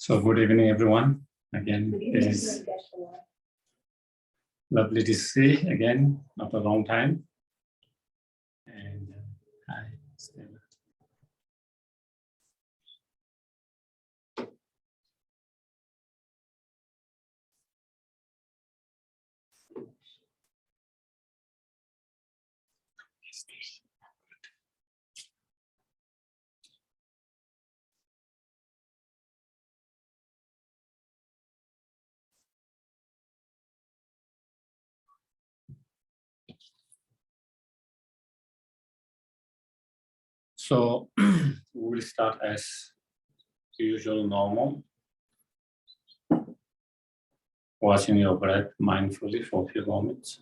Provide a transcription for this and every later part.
So good evening, everyone. Again, it is lovely to see again after a long time. And hi, Stella. So we will start as usual, normal. Watching your breath mindfully for a few moments.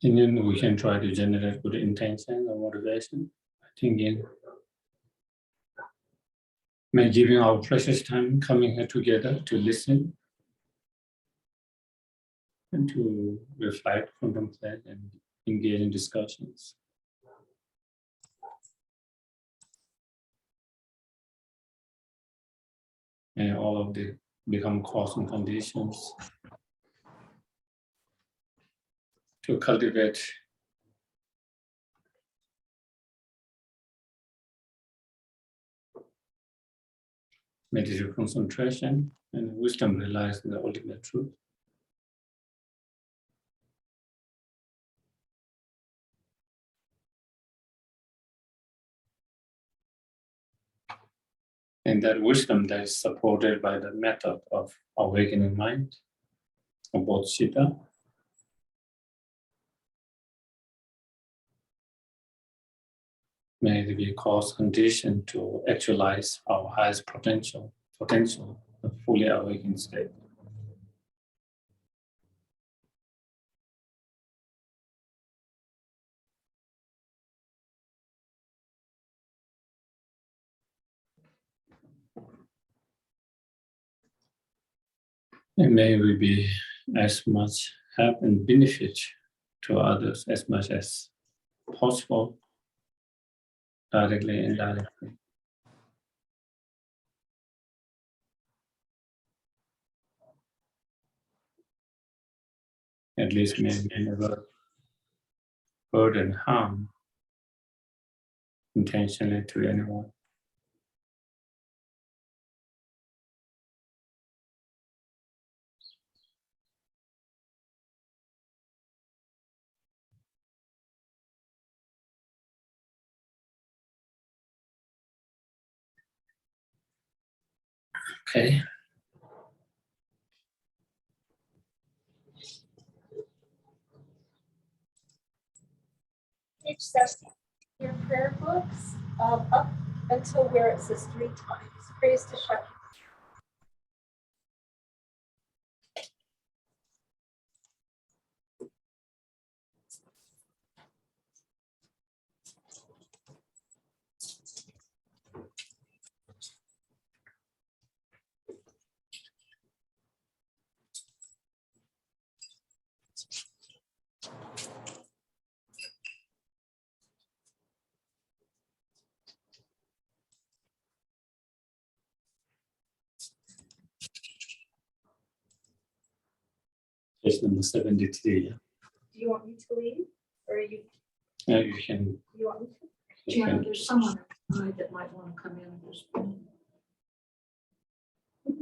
And then we can try to generate good intention or motivation. Thinking, may giving our precious time coming here together to listen and to reflect, contemplate, and engage in discussions. And all of the become causing conditions to cultivate meditative concentration, and wisdom relies on the ultimate truth. And that wisdom that is supported by the method of awakening mind, of bodhicitta, may be cause condition to actualize our highest potential, the fully awakened state. And may we be as much help and benefit to others as much as possible, directly and indirectly. At least may we never hurt and harm intentionally to anyone. Okay. Page 7, your prayer books, up until where it says 3 times. Praise to Shakti. Page number 73. Do you want me to leave? Or you? Yeah, you can. You want me to? Yeah, there's someone outside that might want to come in and just. You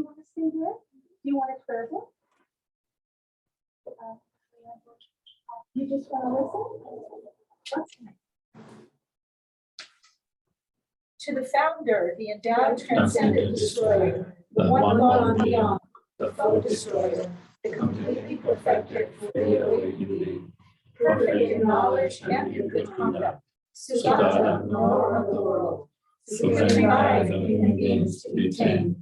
want to stay there? Do you want a prayer book? You just want to listen? To the founder, the endowed, transcendent destroyer, the one gone beyond, the foe destroyer, the completely perfected, fully awakened, perfect in knowledge and in good conduct, Sugata, knower of the world, supreme guide of human beings to be tamed,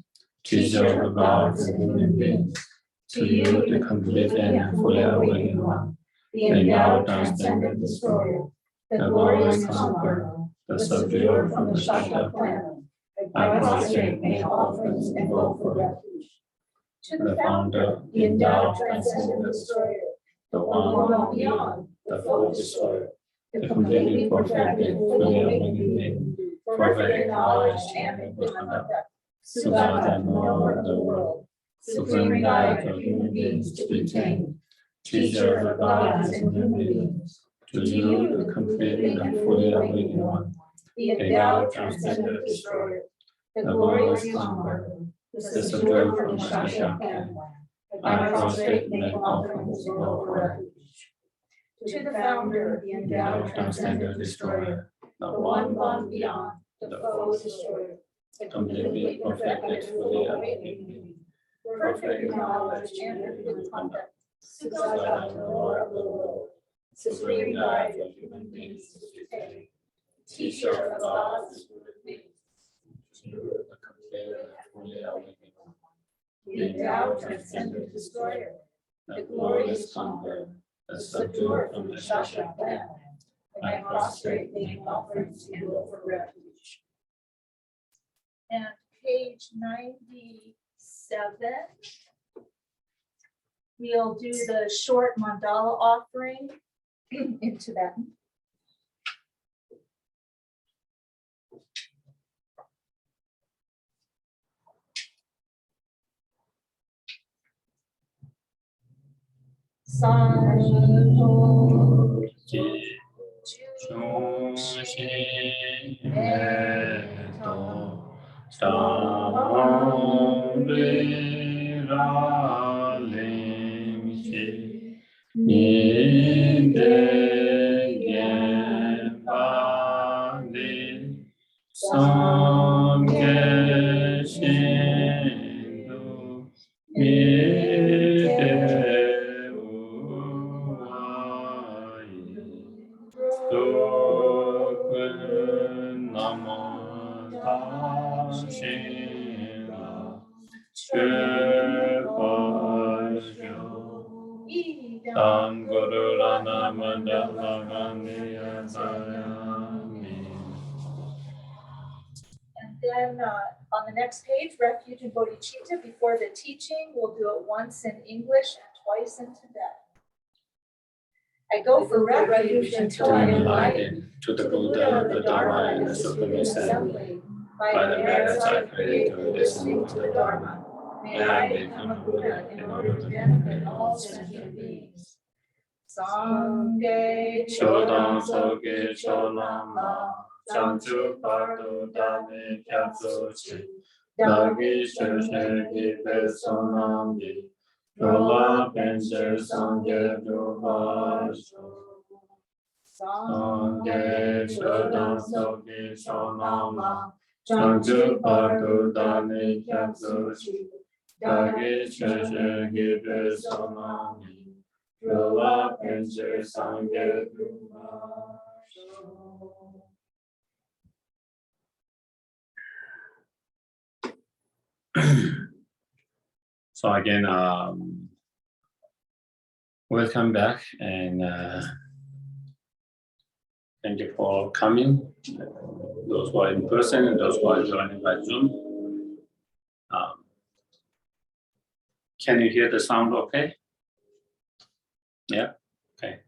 teacher of gods and human beings, to you the complete and fully awakened one, the endowed, transcendent destroyer, the glorious conqueror, the subduer from the Shasha planet, I prostrate, make offerings, and go for refuge. To the founder, the endowed, transcendent destroyer, the one gone beyond, the foe destroyer, the completely perfected, fully awakened being, perfect in knowledge and in good conduct, Sugata, knower of the world, supreme guide of human beings to be tamed, teacher of gods and human beings, to you the completely and fully awakened one, the endowed, transcendent destroyer, the glorious conqueror, the subduer from the Shasha planet, I prostrate, make offerings, and go for refuge. To the founder, the endowed, transcendent destroyer, the one gone beyond, the foe destroyer, the completely perfected, fully awakened being, perfect in knowledge and in good conduct, Sugata, knower of the world, supreme guide of human beings to be tamed, teacher of gods and human beings, to you the complete and fully awakened one, the endowed, transcendent destroyer, the glorious conqueror, the subduer from the Shasha planet, I prostrate, make offerings, and go for refuge. And page 97, we'll do the short mandala offering in Tibetan. Sanjo And then on the next page, Refuge and Bodhicitta, before the teaching, we'll do it once in English and twice in Tibetan. I go for refuge until I am enlightened to the Buddha, the Dharma, and the Supreme Assembly. By the merits I create through listening to the Dharma, may I become a Buddha in order to benefit all sentient beings. Sangye Chodam Soge Chodama Chanchu Pardu Dame Kyatsu Chi Dagi Sheshegi Pesonambi Yola Penche Sangye Dubasho Sangye Chodam Soge Chodama Chanchu Padu Dani Kyatsuchi, Dagi Geshe Gibe Sonami, Rula Penche Sangye Duma. So again, welcome back, and thank you for coming. Those who are in person and those who are joining by Zoom. Can you hear the sound okay? Yeah, okay.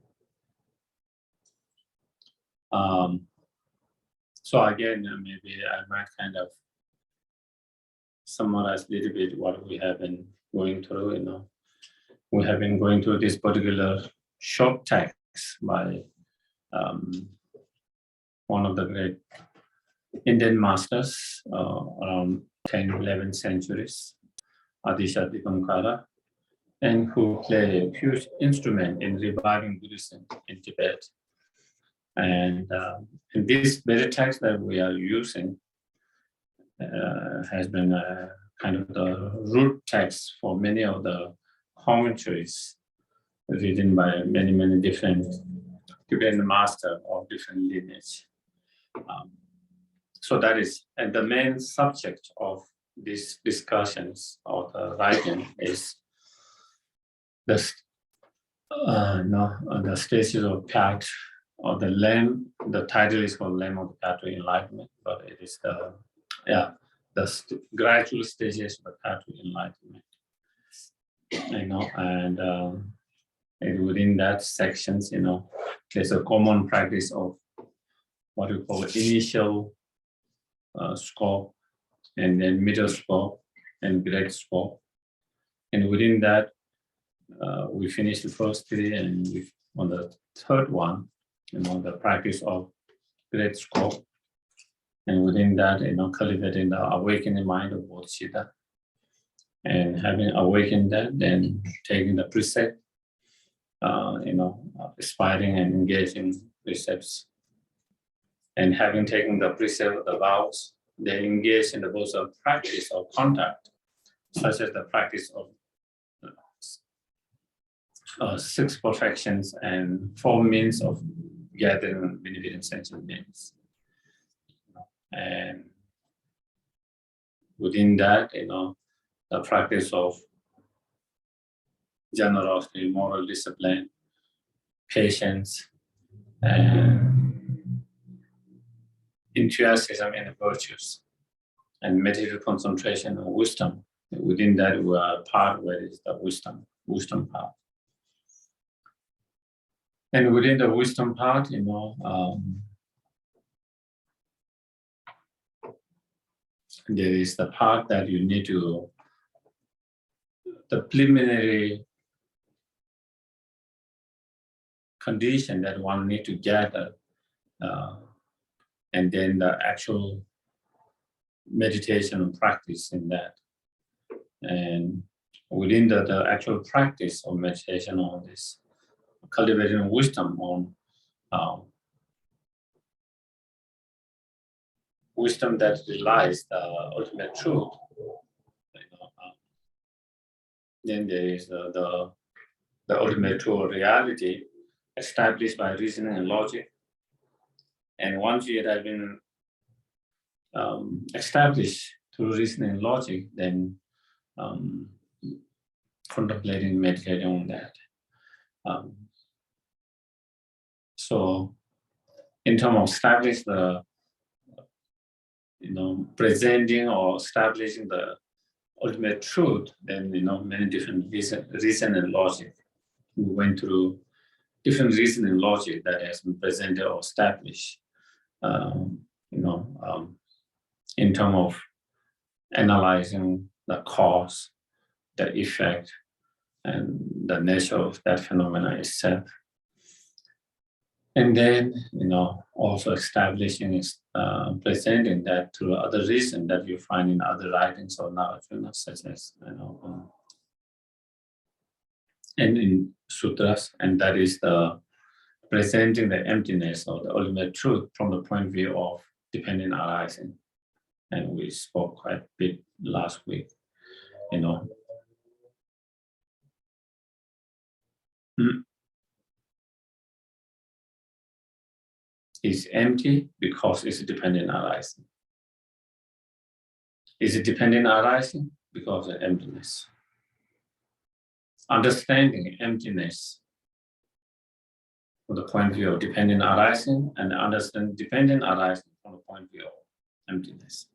So again, maybe I might kind of summarize a little bit what we have been going through. We have been going through this particular short text by one of the great Indian masters around 10, 11 centuries, Adisha Dipankara, and who played a huge instrument in reviving Buddhism in Tibet. And in this very text that we are using has been kind of the root text for many of the commentaries written by many, many different Tibetan masters of different lineage. So that is, and the main subject of these discussions or the writing is the stages of path, or the Lamb. The title is called Lamb of the Path to Enlightenment, but it is the gradual stages of the path to enlightenment. And within that sections, there's a common practice of what we call initial scope, and then middle scope, and great scope. And within that, we finished the first three, and on the third one, the practice of great scope. And within that, cultivating the awakening mind of Bodhicitta. And having awakened that, then taking the precept, aspiring and engaging precepts. And having taken the precept of the vows, they engage in the both of practice of contact, such as the practice of 6 perfections and 4 means of gathering benevolent sentient beings. And within that, the practice of generosity, moral discipline, patience, and enthusiasm in the virtues, and meditative concentration and wisdom. Within that, we are part where is the wisdom part. And within the wisdom part, there is the part that you need to, the preliminary condition that one need to gather, and then the actual meditation and practice in that. And within the actual practice of meditation on this, cultivating wisdom on wisdom that realizes the ultimate truth. Then there is the ultimate true reality established by reasoning and logic. And once it has been established through reasoning and logic, then contemplating, meditating on that. So in terms of establish the, presenting or establishing the ultimate truth, then, many different reason and logic. We went through different reason and logic that has been presented or established, in terms of analyzing the cause, the effect, and the nature of that phenomena itself. And then, also establishing, presenting that through other reason that you find in other writings or Nagarjuna, such as, and in sutras, and that is the presenting the emptiness or the ultimate truth from the point of view of dependent arising. and we spoke quite a bit last week, It's empty because it's dependent arising. Is it dependent arising? Because of emptiness. Understanding emptiness from the point of view of dependent arising, and understand dependent arising from the point of view of emptiness.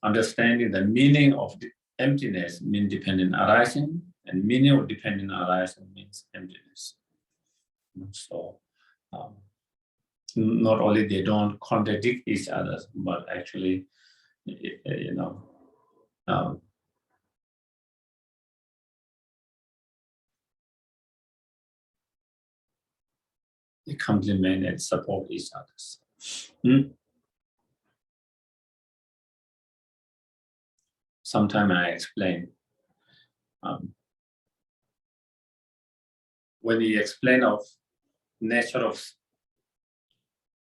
Understanding the meaning of the emptiness means dependent arising, and meaning of dependent arising means emptiness. So not only they don't contradict each other, but actually, they complement and support each other. Sometimes I explain. When you explain of nature of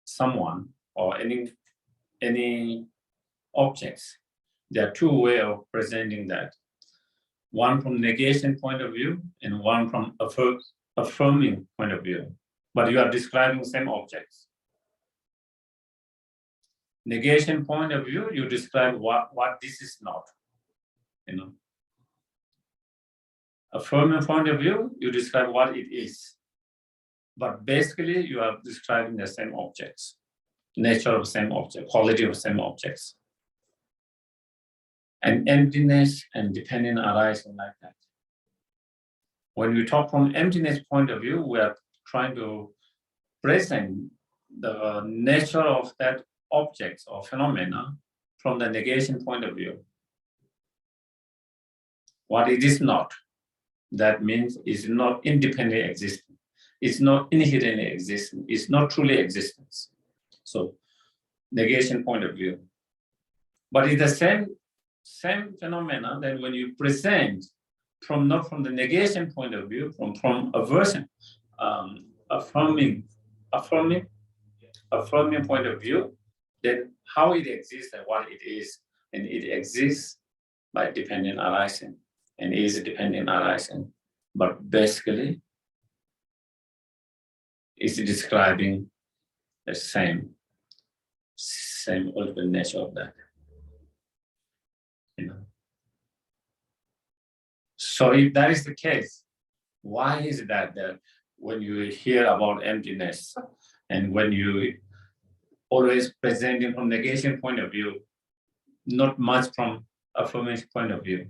someone or any objects, there are two ways of presenting that. One from negation point of view and one from affirming point of view. But you are describing same objects. Negation point of view, you describe what this is not. Affirming point of view, you describe what it is. But basically, you are describing the same objects, nature of same object, quality of same objects. And emptiness and dependent arising like that. When we talk from emptiness point of view, we are trying to present the nature of that object or phenomena from the negation point of view. What it is not, that means it's not independently existing. It's not inherently existing. It's not truly existence. So, negation point of view. But it's the same phenomena that when you present from not from the negation point of view, from aversion, affirming point of view, then how it exists and what it is, and it exists by dependent arising, and is dependent arising. But basically, it's describing the same ultimate nature of that. So if that is the case, why is it that when you hear about emptiness and when you always presenting from negation point of view, not much from affirmation point of view,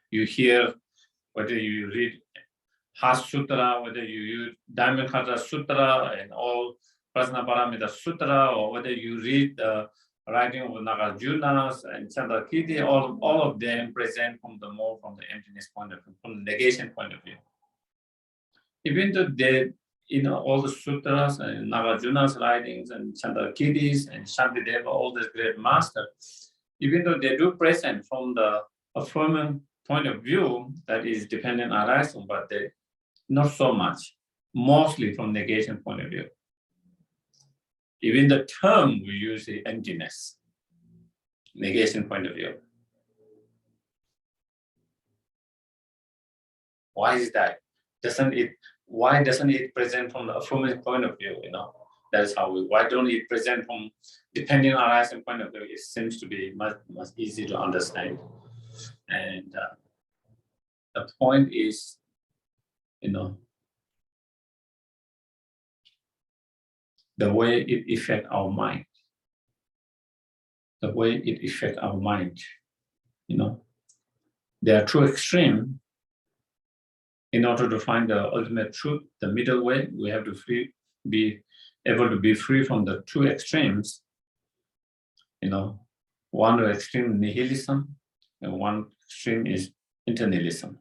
you hear whether you read Has Sutra, whether you use Dharmakata Sutra and all Prajnaparamita Sutra, or whether you read the writing of Nagarjuna and Chandrakirti, all of them present from the emptiness point of view, from the negation point of view. Even though they, all the sutras and Nagarjuna's writings and Chandrakirtis and Shantideva, all these great masters, even though they do present from the affirming point of view that is dependent arising, but they not so much, mostly from negation point of view. Even the term we use is emptiness, negation point of view. Why is that? Why doesn't it present from the affirmative point of view? That's how why don't it present from dependent arising point of view? It seems to be much easy to understand. And the point is, the way it affects our mind. The way it affects our mind. There are two extremes. In order to find the ultimate truth, the middle way, we have to be able to be free from the two extremes. One extreme nihilism and one extreme is internalism.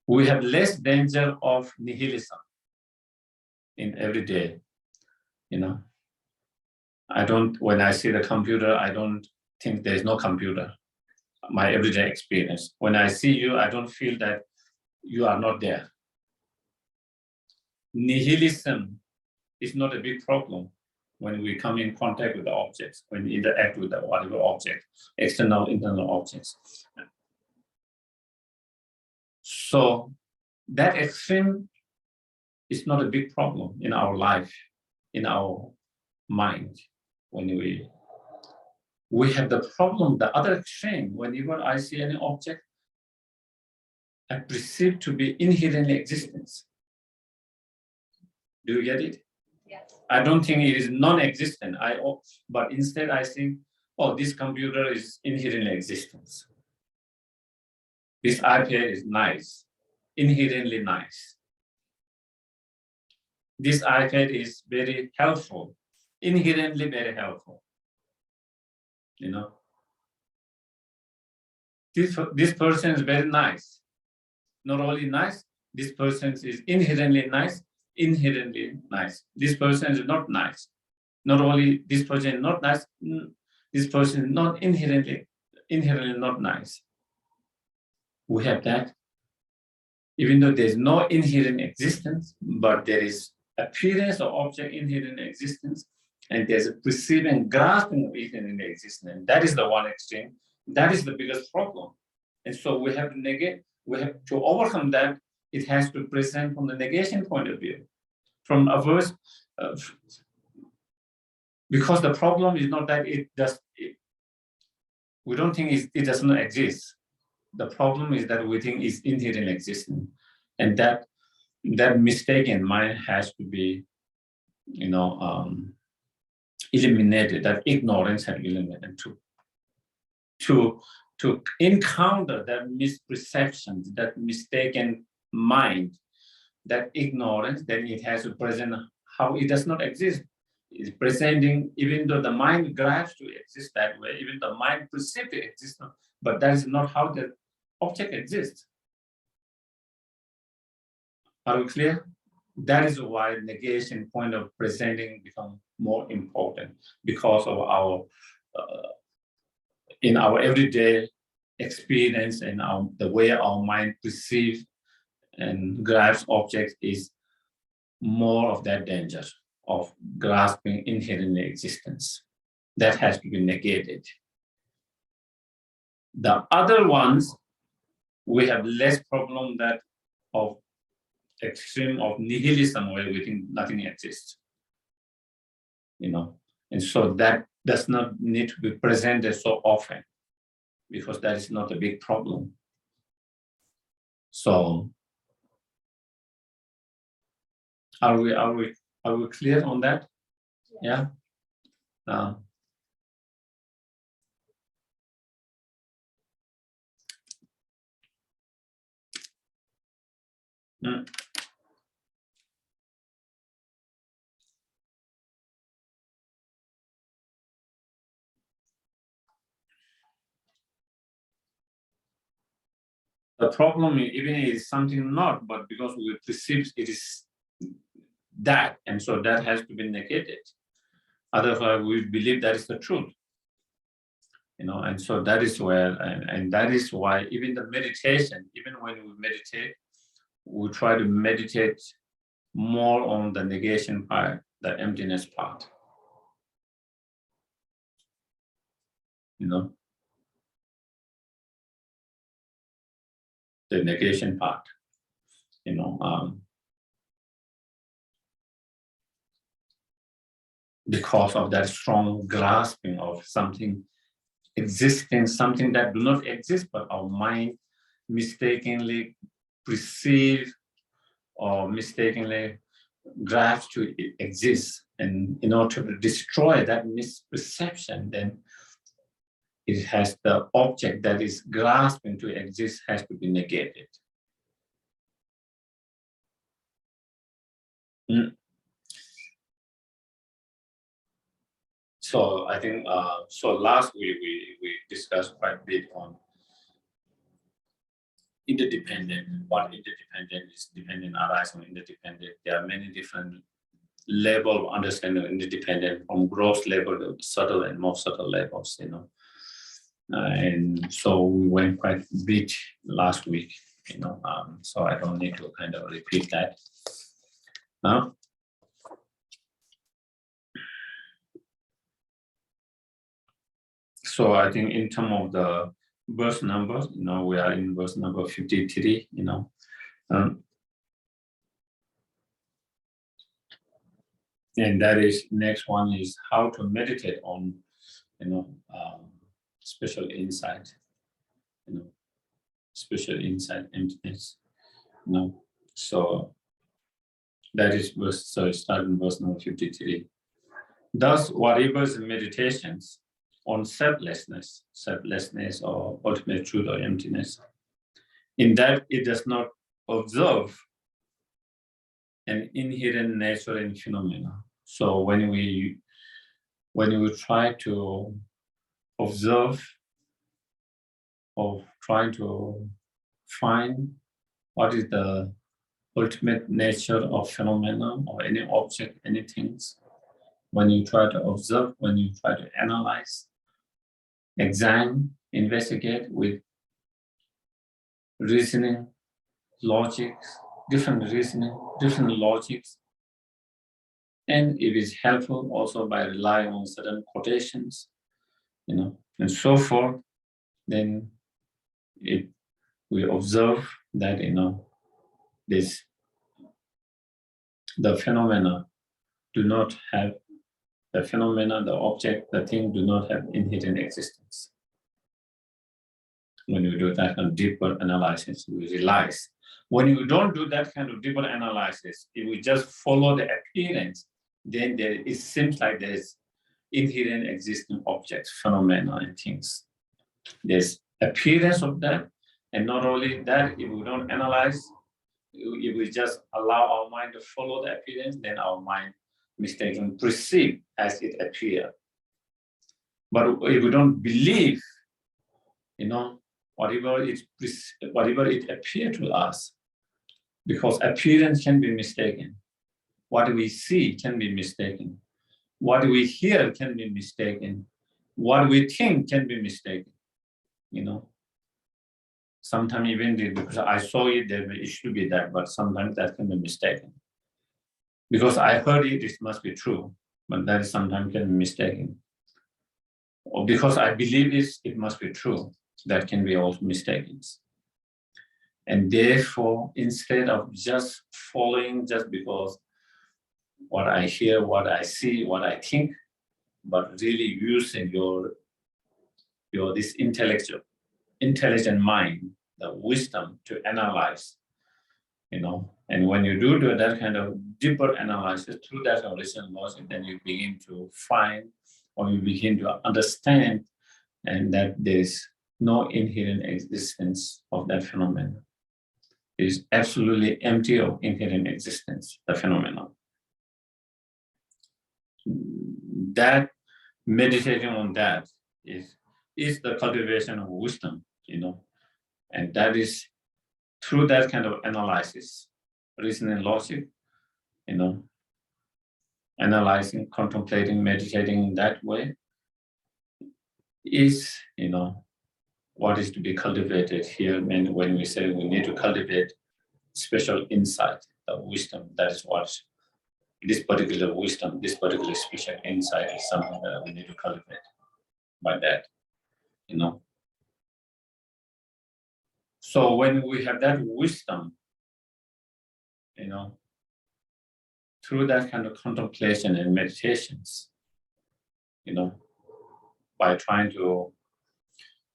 We have less danger of nihilism in every day. When I see the computer, I don't think there's no computer. My everyday experience. When I see you, I don't feel that you are not there. Nihilism is not a big problem when we come in contact with the objects, when we interact with the whatever object, external, internal objects. So that extreme is not a big problem in our life, in our mind. When we have the problem, the other extreme, when even I see any object, I perceive to be inherently existence. Do you get it? Yes. I don't think it is non-existent. But instead I think, oh, this computer is inherently existence. This iPad is nice, inherently nice. This iPad is very helpful, inherently very helpful. You know, this person is very nice. Not only nice, this person is inherently nice, inherently nice. This person is not nice. Not only this person is not nice, this person is not inherently not nice. We have that. Even though there's no inherent existence, but there is appearance of object inherent existence, and there's a perceiving, grasping of inherent existence. And that is the one extreme. That is the biggest problem. And so we have to negate, we have to overcome that. It has to present from the negation point of view. From a verse, because the problem is not that we don't think it does not exist. The problem is that we think it's inherent existence, and that mistaken mind has to be, eliminated. That ignorance has to be eliminated to encounter that misperception, that mistaken mind, that ignorance. Then it has to present how it does not exist. It's presenting, even though the mind grasps to exist that way, even the mind perceives it exists, but that is not how the object exists. Are we clear? That is why negation point of presenting become more important, because of our in our everyday experience and the way our mind perceives and grasps objects is more of that danger of grasping inherent existence. That has to be negated. The other ones, we have less problem that of extreme of nihilism, where we think nothing exists. And so that does not need to be presented so often, because that is not a big problem. So are we clear on that? Yeah. The problem, even is something not, but because we perceive it is that, and so that has to be negated. Otherwise, we believe that is the truth. And so that is where, and that is why even the meditation, even when we meditate, we try to meditate more on the negation part, the emptiness part. The negation part, because of that strong grasping of something existing, something that do not exist, but our mind mistakenly perceive or mistakenly grasp to exist. And in order to destroy that misperception, then it has the object that is grasping to exist has to be negated. So I think, so last week we discussed quite a bit on interdependent, what interdependent is, dependent arise on interdependent. There are many different levels of understanding of interdependent, from gross level to subtle and more subtle levels, and so we went quite a bit last week, so I don't need to kind of repeat that. So I think in terms of the verse numbers, we are in verse number 53, and that is, next one is how to meditate on, special insight, special insight, emptiness, So that is verse, so it starts in verse number 53. Thus, whatever's meditations on selflessness or ultimate truth or emptiness, in that it does not observe an inherent nature and phenomena. So when we try to observe or try to find what is the ultimate nature of phenomena or any object, any things, when you try to observe, when you try to analyze, examine, investigate with reasoning, logics, different reasoning, different logics, and it is helpful also by relying on certain quotations, and so forth. Then we observe that the phenomena do not have the phenomena, the object, the thing do not have inherent existence. When you do that kind of deeper analysis, we realize when you don't do that kind of deeper analysis, if we just follow the appearance, then it seems like there's inherent existing objects, phenomena, and things. There's appearance of that, and not only that, if we don't analyze, if we just allow our mind to follow the appearance, then our mind mistakenly perceive as it appears. But if we don't believe, whatever it appears to us, because appearance can be mistaken. What we see can be mistaken. What we hear can be mistaken. What we think can be mistaken. Sometimes even because I saw it, it should be that, but sometimes that can be mistaken. Because I heard it, it must be true, but that sometimes can be mistaken. Or because I believe it must be true, that can be also mistaken. And therefore, instead of just following just because what I hear, what I see, what I think, but really using your this intelligent mind, the wisdom to analyze, and when you do that kind of deeper analysis through that original logic, then you begin to find or you begin to understand and that there's no inherent existence of that phenomenon. It is absolutely empty of inherent existence, the phenomenon. That meditating on that is the cultivation of wisdom, and that is through that kind of analysis, reasoning, logic, analyzing, contemplating, meditating that way is, what is to be cultivated here. And when we say we need to cultivate special insight, the wisdom, that is what this particular wisdom, this particular special insight is something that we need to cultivate by that, So when we have that wisdom, through that kind of contemplation and meditations, by trying to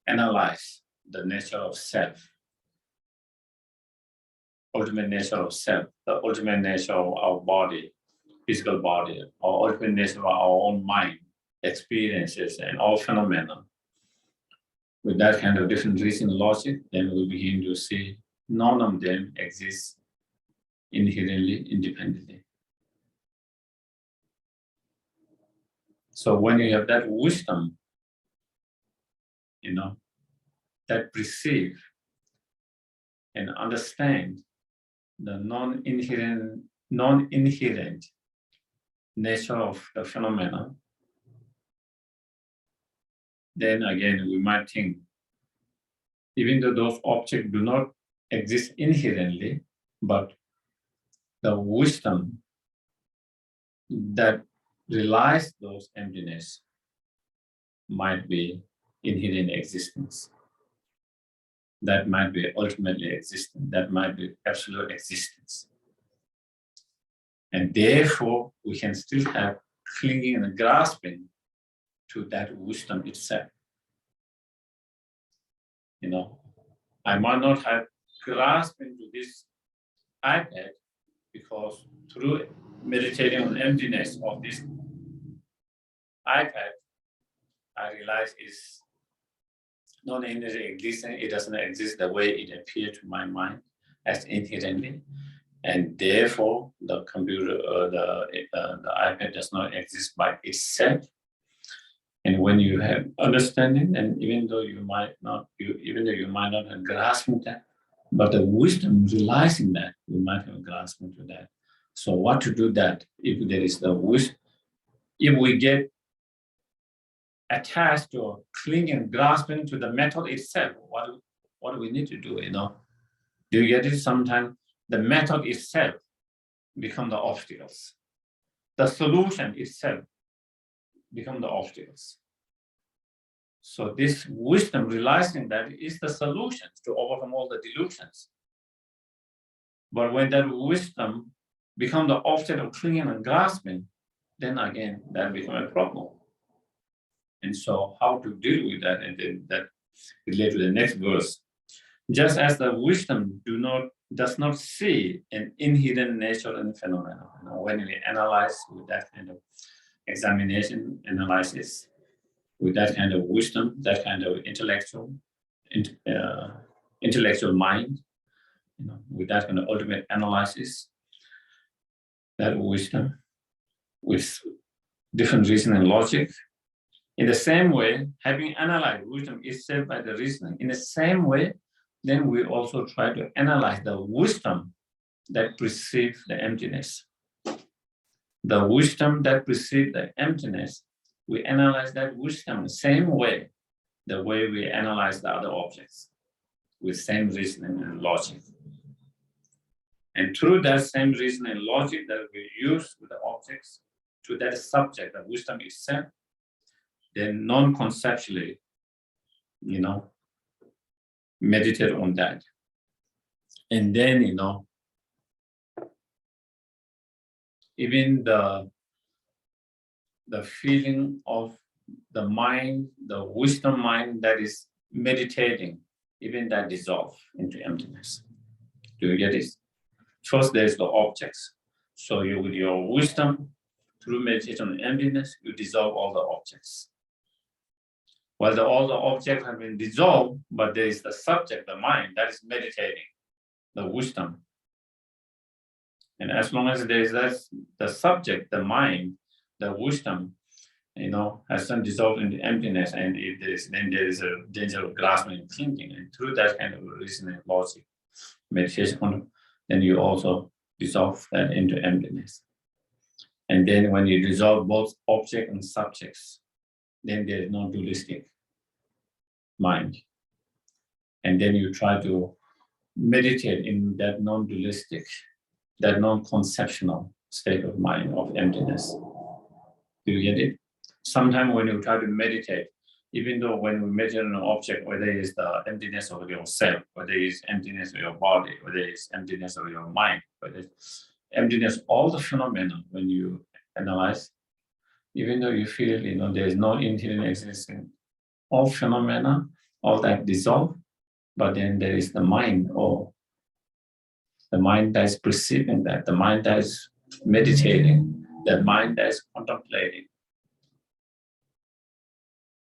analyze the nature of self, ultimate nature of self, the ultimate nature of our body, physical body, or ultimate nature of our own mind, experiences, and all phenomena. With that kind of different reasoning logic, then we begin to see none of them exist inherently, independently. So when you have that wisdom, that perceive and understand the non-inherent nature of the phenomena, then again we might think, even though those objects do not exist inherently, but the wisdom that realize those emptiness might be inherent existence. That might be ultimately existent. That might be absolute existence. And therefore, we can still have clinging and grasping to that wisdom itself. You know, I might not have grasped into this iPad because through meditating on the emptiness of this iPad, I realize it's not inherently existing. It doesn't exist the way it appeared to my mind as inherently. And therefore, the computer, the iPad does not exist by itself. And when you have understanding, and even though you might not have grasping that, but the wisdom realizing that, you might have grasping to that. So what to do that if there is the wisdom? If we get attached or clinging and grasping to the method itself, what do we need to do, you know? Do you get it? Sometimes the method itself become the obstacles. The solution itself become the obstacles. So this wisdom realizing that is the solution to overcome all the delusions. But when that wisdom become the object of clinging and grasping, then again, that become a problem. And so how to deal with that? And then that relates to the next verse. Just as the wisdom does not see an inherent nature and phenomena. You know, when we analyze with that kind of examination, analysis, with that kind of wisdom, that kind of intellectual mind, you know, with that kind of ultimate analysis, that wisdom with different reason and logic. In the same way, having analyzed wisdom itself by the reasoning, in the same way, then we also try to analyze the wisdom that precedes the emptiness. The wisdom that precedes the emptiness, we analyze that wisdom the same way, the way we analyze the other objects, with same reasoning and logic. And through that same reasoning and logic that we use with the objects, to that subject, the wisdom itself, then non-conceptually, you know, meditate on that. And then, you know, even the feeling of the mind, the wisdom mind that is meditating, even that dissolve into emptiness. Do you get it? First, there's the objects. So you, with your wisdom, through meditation on emptiness, you dissolve all the objects. Well, all the objects have been dissolved, but there is the subject, the mind, that is meditating, the wisdom. And as long as there is the subject, the mind, the wisdom, you know, has been dissolved into emptiness, and if then there is a danger of grasping and thinking. And through that kind of reasoning, logic, meditation, then you also dissolve that into emptiness. And then when you dissolve both object and subjects, then there is no dualistic mind. And then you try to meditate in that non-dualistic, that non-conceptual state of mind of emptiness. Do you get it? Sometimes when you try to meditate, even though when we meditate on an object, whether it's the emptiness of yourself, whether it's emptiness of your body, whether it's emptiness of your mind, whether it's emptiness, all the phenomena, when you analyze, even though you feel, you know, there's no inherent existence, all phenomena, all that dissolve, but then there is the mind, or the mind that is perceiving that, the mind that is meditating, the mind that is contemplating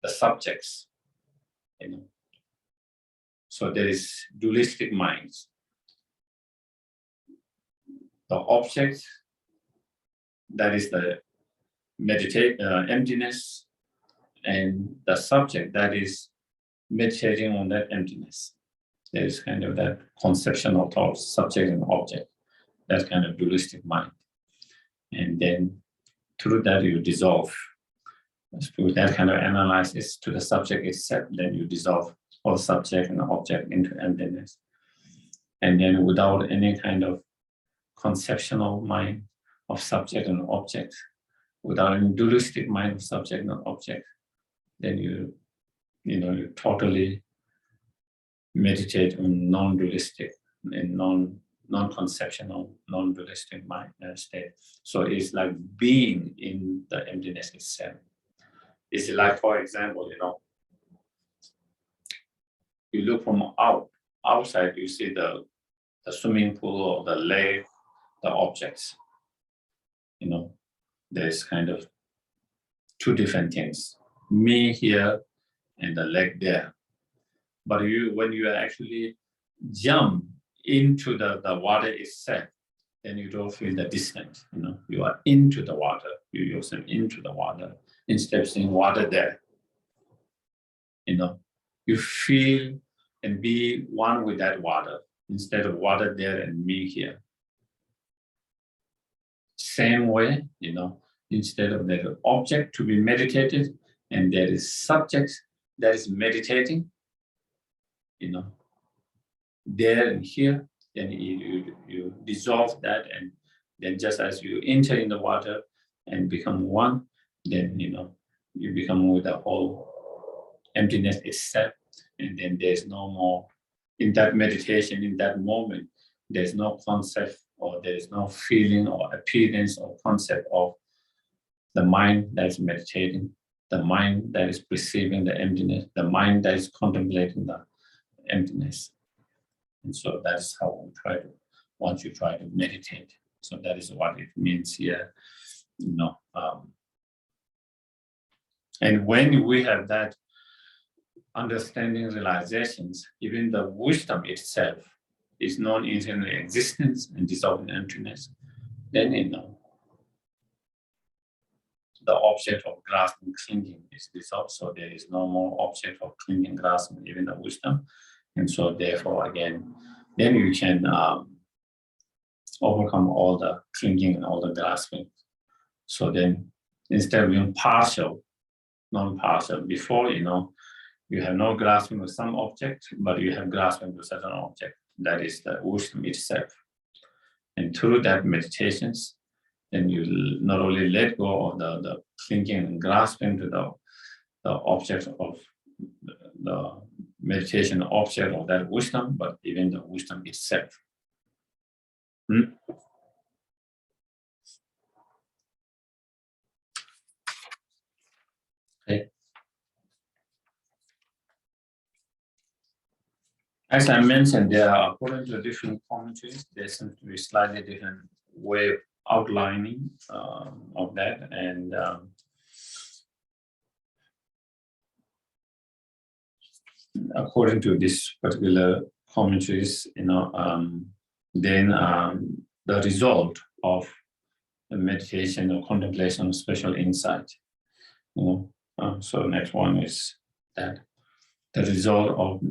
the subjects, you know. So there is dualistic minds. The object, that is the emptiness, and the subject that is meditating on that emptiness. There is kind of that conception of thoughts, subject and object, that kind of dualistic mind. And then through that you dissolve. Through that kind of analysis to the subject itself, then you dissolve all subject and object into emptiness. And then without any kind of conceptual mind of subject and object, without any dualistic mind of subject and object, then you you totally meditate on non-dualistic and non-conceptual, non-dualistic mind state. So it's like being in the emptiness itself. It's like, for example, you look from outside, you see the swimming pool or the lake, the objects. There's kind of two different things. Me here and the lake there. But when you actually jump into the water itself, then you don't feel the distance. You are into the water. You yourself into the water instead of seeing water there. You feel and be one with that water instead of water there and me here. Same way, instead of the object to be meditated and there is subject that is meditating, there and here, then you dissolve that, and then just as you enter in the water and become one, then you become with the whole emptiness itself, and then there's no more in that meditation, in that moment, there's no concept or there's no feeling or appearance or concept of the mind that is meditating, the mind that is perceiving the emptiness, the mind that is contemplating the emptiness. And so that's how once you try to meditate. So that is what it means here, and when we have that understanding, realizations, even the wisdom itself is non-internal existence and dissolving emptiness, then the object of grasping, clinging is dissolved. So there is no more object of clinging, grasping, even the wisdom. And so therefore, again, then you can overcome all the clinging and all the grasping. So then instead of being partial, non-partial, before, you have no grasping with some object, but you have grasping with certain object. That is the wisdom itself. And through that meditations, then you not only let go of the clinging and grasping to the object of the meditation object of that wisdom, but even the wisdom itself. Okay. As I mentioned, there are, according to different commentaries, there seems to be slightly different way of outlining of that, and according to this particular commentaries, then the result of the meditation or contemplation of special insight. So next one is that the result of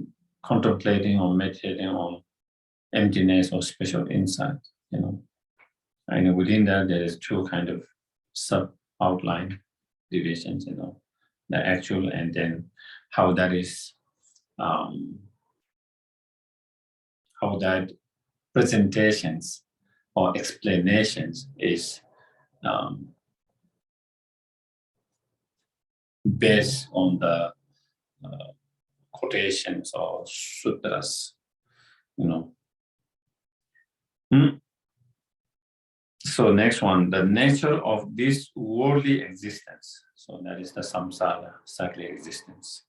contemplating or meditating on emptiness or special insight. And within that there is two kind of sub outline divisions. The actual and then how that is. How that presentations or explanations is based on the quotations or sutras, So next one, the nature of this worldly existence. So that is the samsara, cyclic existence,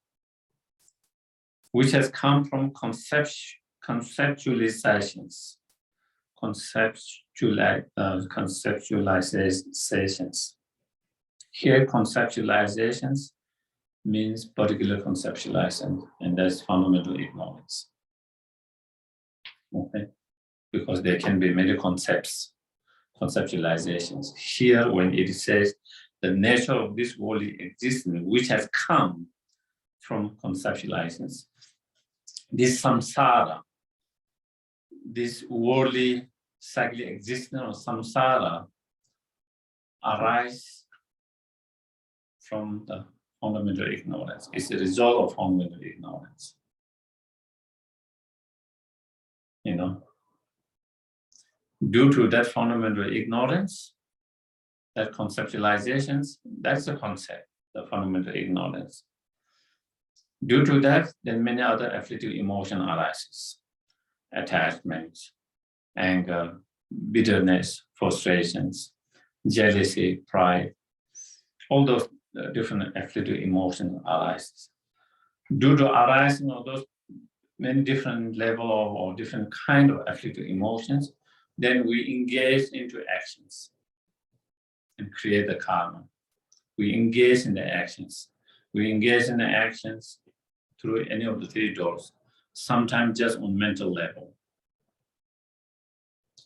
which has come from conceptualizations. Conceptualizations. Here, conceptualizations means particular conceptualization, and that's fundamental ignorance. Okay, because there can be many conceptualizations. Here, when it says the nature of this worldly existence, which has come from conceptualizations, this samsara, this worldly cyclic existence or samsara, arise from the fundamental ignorance. It's a result of fundamental ignorance. Due to that fundamental ignorance, that conceptualizations, that's the concept, the fundamental ignorance. Due to that, then many other afflictive emotions arises. Attachment, anger, bitterness, frustrations, jealousy, pride, all those different afflictive emotions arises. Due to arising of those many different level or different kind of afflictive emotions, then we engage into actions and create the karma. We engage in the actions. We engage in the actions through any of the three doors, sometimes just on mental level.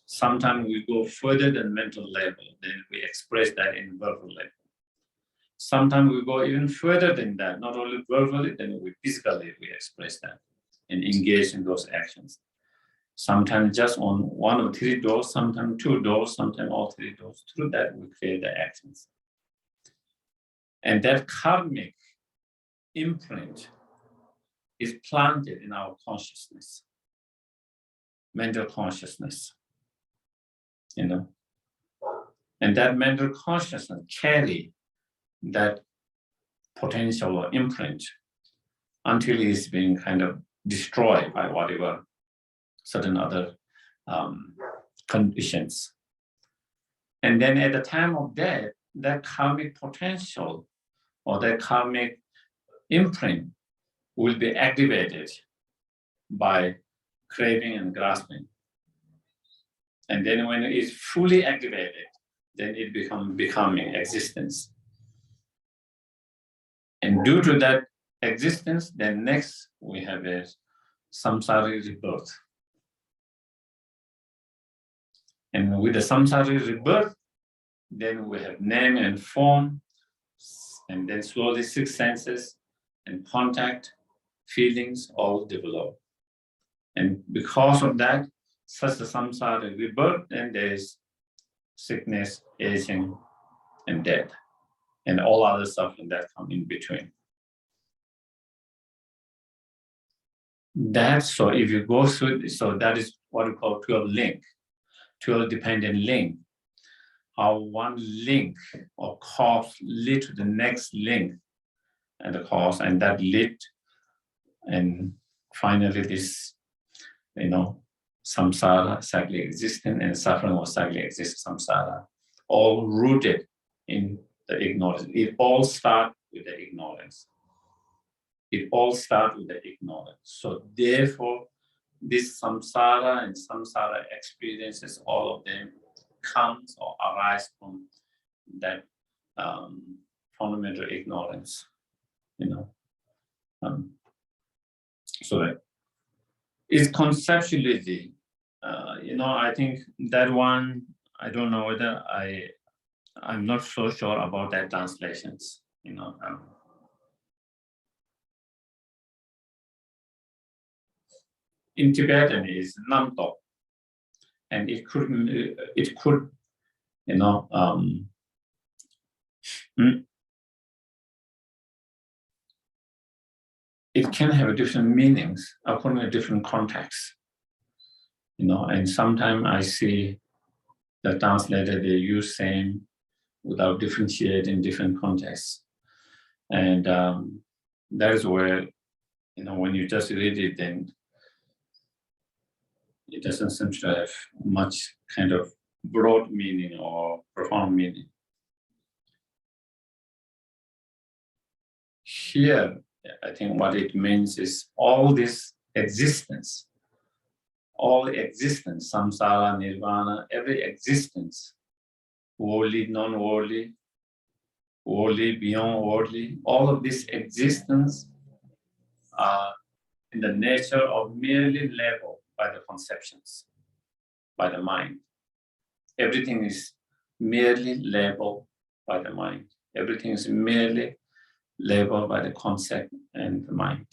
Sometimes we go further than mental level, then we express that in verbal level. Sometimes we go even further than that, not only verbally, then we physically we express that and engage in those actions. Sometimes just on one or three doors, sometimes two doors, sometimes all three doors. Through that, we create the actions. And that karmic imprint is planted in our consciousness, mental consciousness, And that mental consciousness carry that potential or imprint until it is being kind of destroyed by whatever certain other conditions. And then at the time of death, that karmic potential or that karmic imprint will be activated by craving and grasping. And then when it is fully activated, then it becomes becoming existence. And due to that existence, then next we have a samsara rebirth. And with the samsara rebirth, then we have name and form, and then slowly six senses and contact, feelings all develop. And because of that, such a samsara rebirth, then there is sickness, aging, and death, and all other suffering that come in between. So if you go through, so that is what we call 12 link, 12 dependent link. How one link or cause lead to the next link and the cause, and that lead, and finally this, samsara, cyclic existence, and suffering or cyclic existence, samsara, all rooted in the ignorance. It all starts with the ignorance. It all starts with the ignorance. So therefore, this samsara and samsara experiences, all of them comes or arise from that fundamental ignorance, So it's conceptually, I think that one, I don't know whether I'm not so sure about that translations, In Tibetan is namtok, and it could, it can have different meanings according to different contexts, and sometimes I see the translator, they use same without differentiating different contexts. And that is where, when you just read it, then it doesn't seem to have much kind of broad meaning or profound meaning. Here, I think what it means is all this existence, samsara, nirvana, every existence, worldly, non-worldly, worldly, beyond worldly, all of this existence are in the nature of merely labeled by the conceptions, by the mind. Everything is merely labeled by the mind. Everything is merely labeled by the concept and the mind.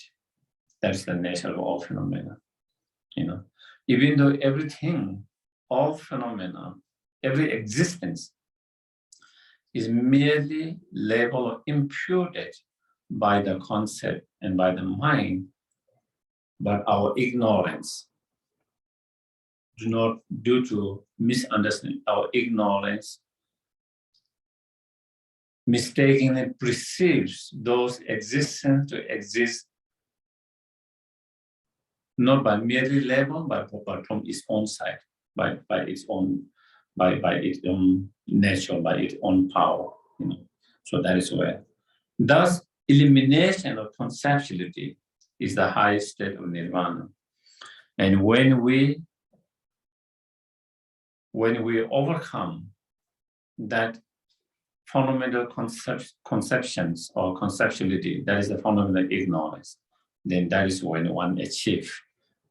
That is the nature of all phenomena. Even though everything, all phenomena, every existence is merely labeled or imputed by the concept and by the mind, but our ignorance, due to misunderstanding, our ignorance mistakenly perceives those existence to exist not by merely level, but from its own side, by its own nature, by its own power. So that is where. Thus, elimination of conceptuality is the highest state of nirvana. And when we overcome that fundamental conceptions or conceptuality, that is the fundamental ignorance, then that is when one achieves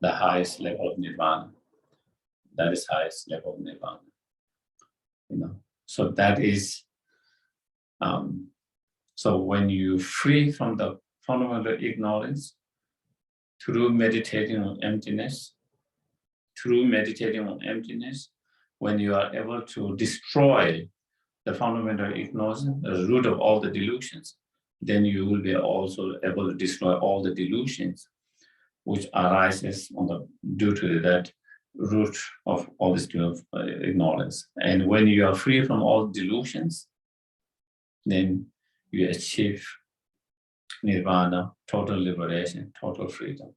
the highest level of nirvana. That is highest level of nirvana. So that is, so when you free from the fundamental ignorance through meditating on emptiness, when you are able to destroy the fundamental ignorance, the root of all the delusions, then you will be also able to destroy all the delusions which arises due to that root of all this ignorance. And when you are free from all delusions, then you achieve nirvana, total liberation, total freedom.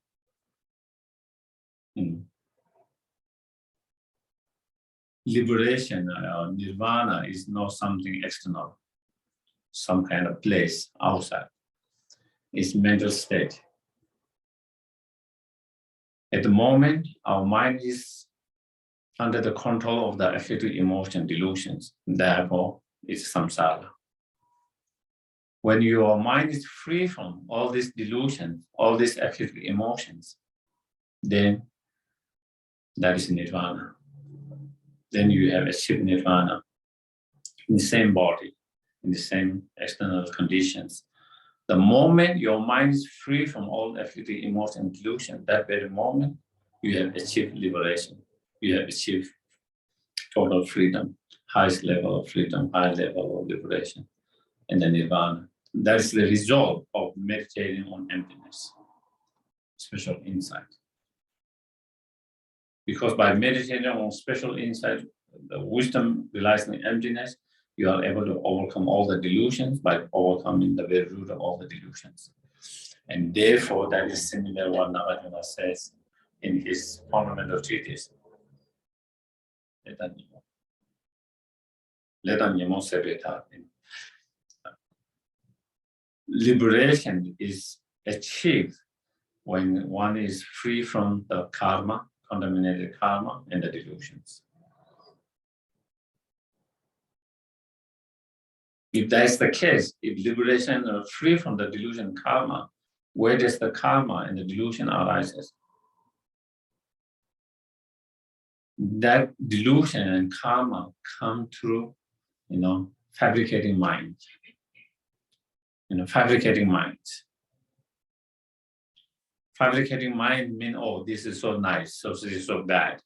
Liberation, nirvana, is not something external, some kind of place outside. It's mental state. At the moment, our mind is under the control of the affective emotion delusions. Therefore, it's samsara. When your mind is free from all these delusions, all these affective emotions, then that is nirvana. Then you have achieved nirvana in the same body, in the same external conditions. The moment your mind is free from all affective emotion and delusion, that very moment, you have achieved liberation. You have achieved total freedom, highest level of freedom, high level of liberation, and then nirvana. That is the result of meditating on emptiness, special insight. Because by meditating on special insight, the wisdom relies on emptiness, you are able to overcome all the delusions by overcoming the very root of all the delusions. And therefore, that is similar what Nagarjuna says in his fundamental treatise. Liberation is achieved when one is free from the karma, contaminated karma, and the delusions. If that's the case, if liberation is free from the delusion karma, where does the karma and the delusion arises? That delusion and karma come through, fabricating mind. Fabricating minds. Fabricating mind means, oh, this is so nice, so this is so bad,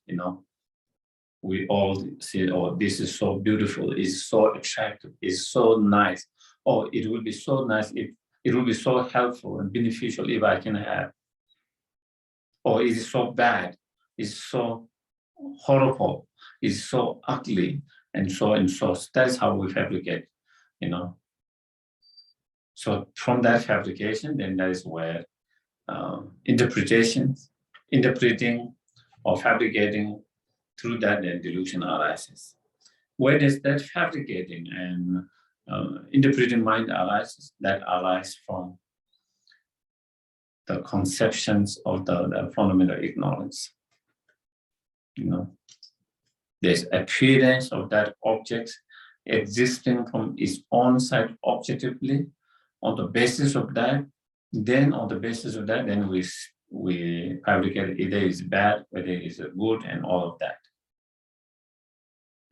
We all say, oh, this is so beautiful, it's so attractive, it's so nice. Oh, it will be so nice, it will be so helpful and beneficial if I can have. Or it is so bad, it's so horrible, it's so ugly, and so and so. That is how we fabricate, So from that fabrication, then that is where interpreting or fabricating, through that then delusion arises. Where does that fabricating and interpreting mind arises? That arises from the conceptions of the fundamental ignorance. There's appearance of that object existing from its own side objectively. On the basis of that, then we fabricate either it's bad, whether it's good, and all of that.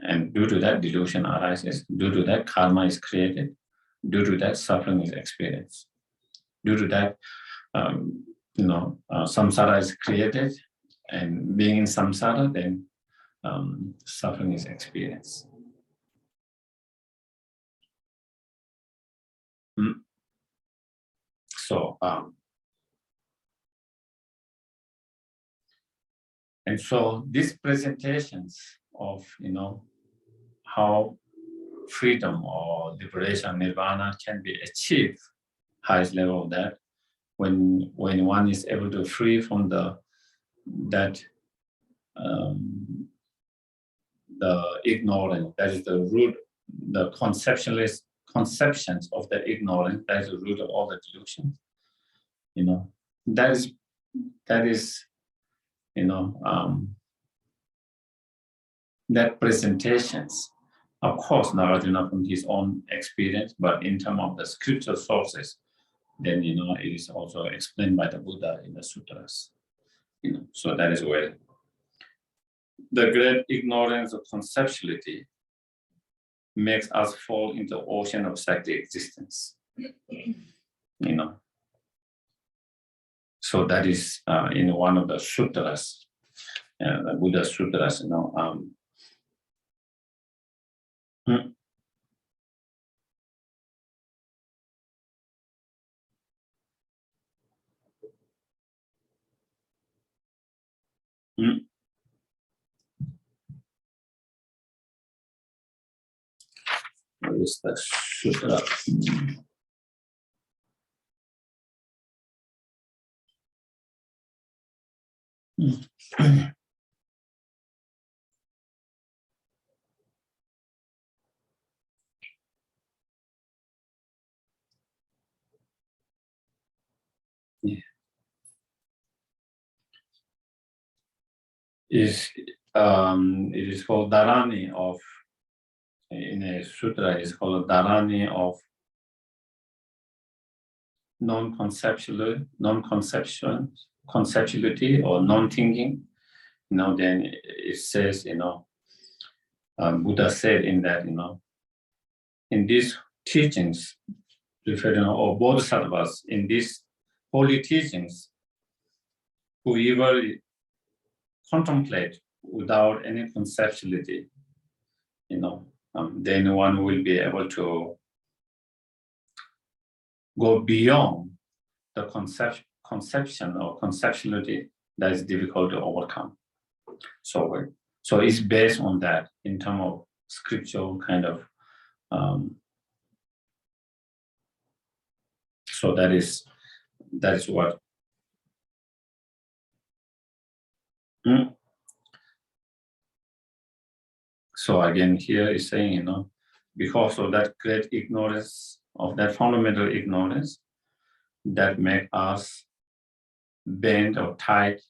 And due to that, delusion arises. Due to that, karma is created. Due to that, suffering is experienced. Due to that, samsara is created, and being in samsara, then suffering is experienced. So, and so these presentations of, how freedom or liberation, nirvana, can be achieved, highest level of that, when one is able to free from the that the ignorance, that is the root, the conceptions of the ignorance, that is the root of all the delusions. That is, that presentations, of course, Narayana from his own experience, but in terms of the scriptural sources, then it is also explained by the Buddha in the sutras. So that is where the great ignorance of conceptuality makes us fall into the ocean of cyclic existence. So that is in one of the sutras, the Buddha sutras. What is the sutra? Yeah. It is called Dharani of, in a sutra, it's called Dharani of conceptuality or non-thinking. Then it says, Buddha said in that, in these teachings, or bodhisattvas, in these holy teachings, whoever contemplate without any conceptuality, then one will be able to go beyond the conception or conceptuality that is difficult to overcome. So it's based on that in terms of scriptural kind of. So that is what. So again, here is saying, because of that great ignorance, of that fundamental ignorance, that make us bend or tight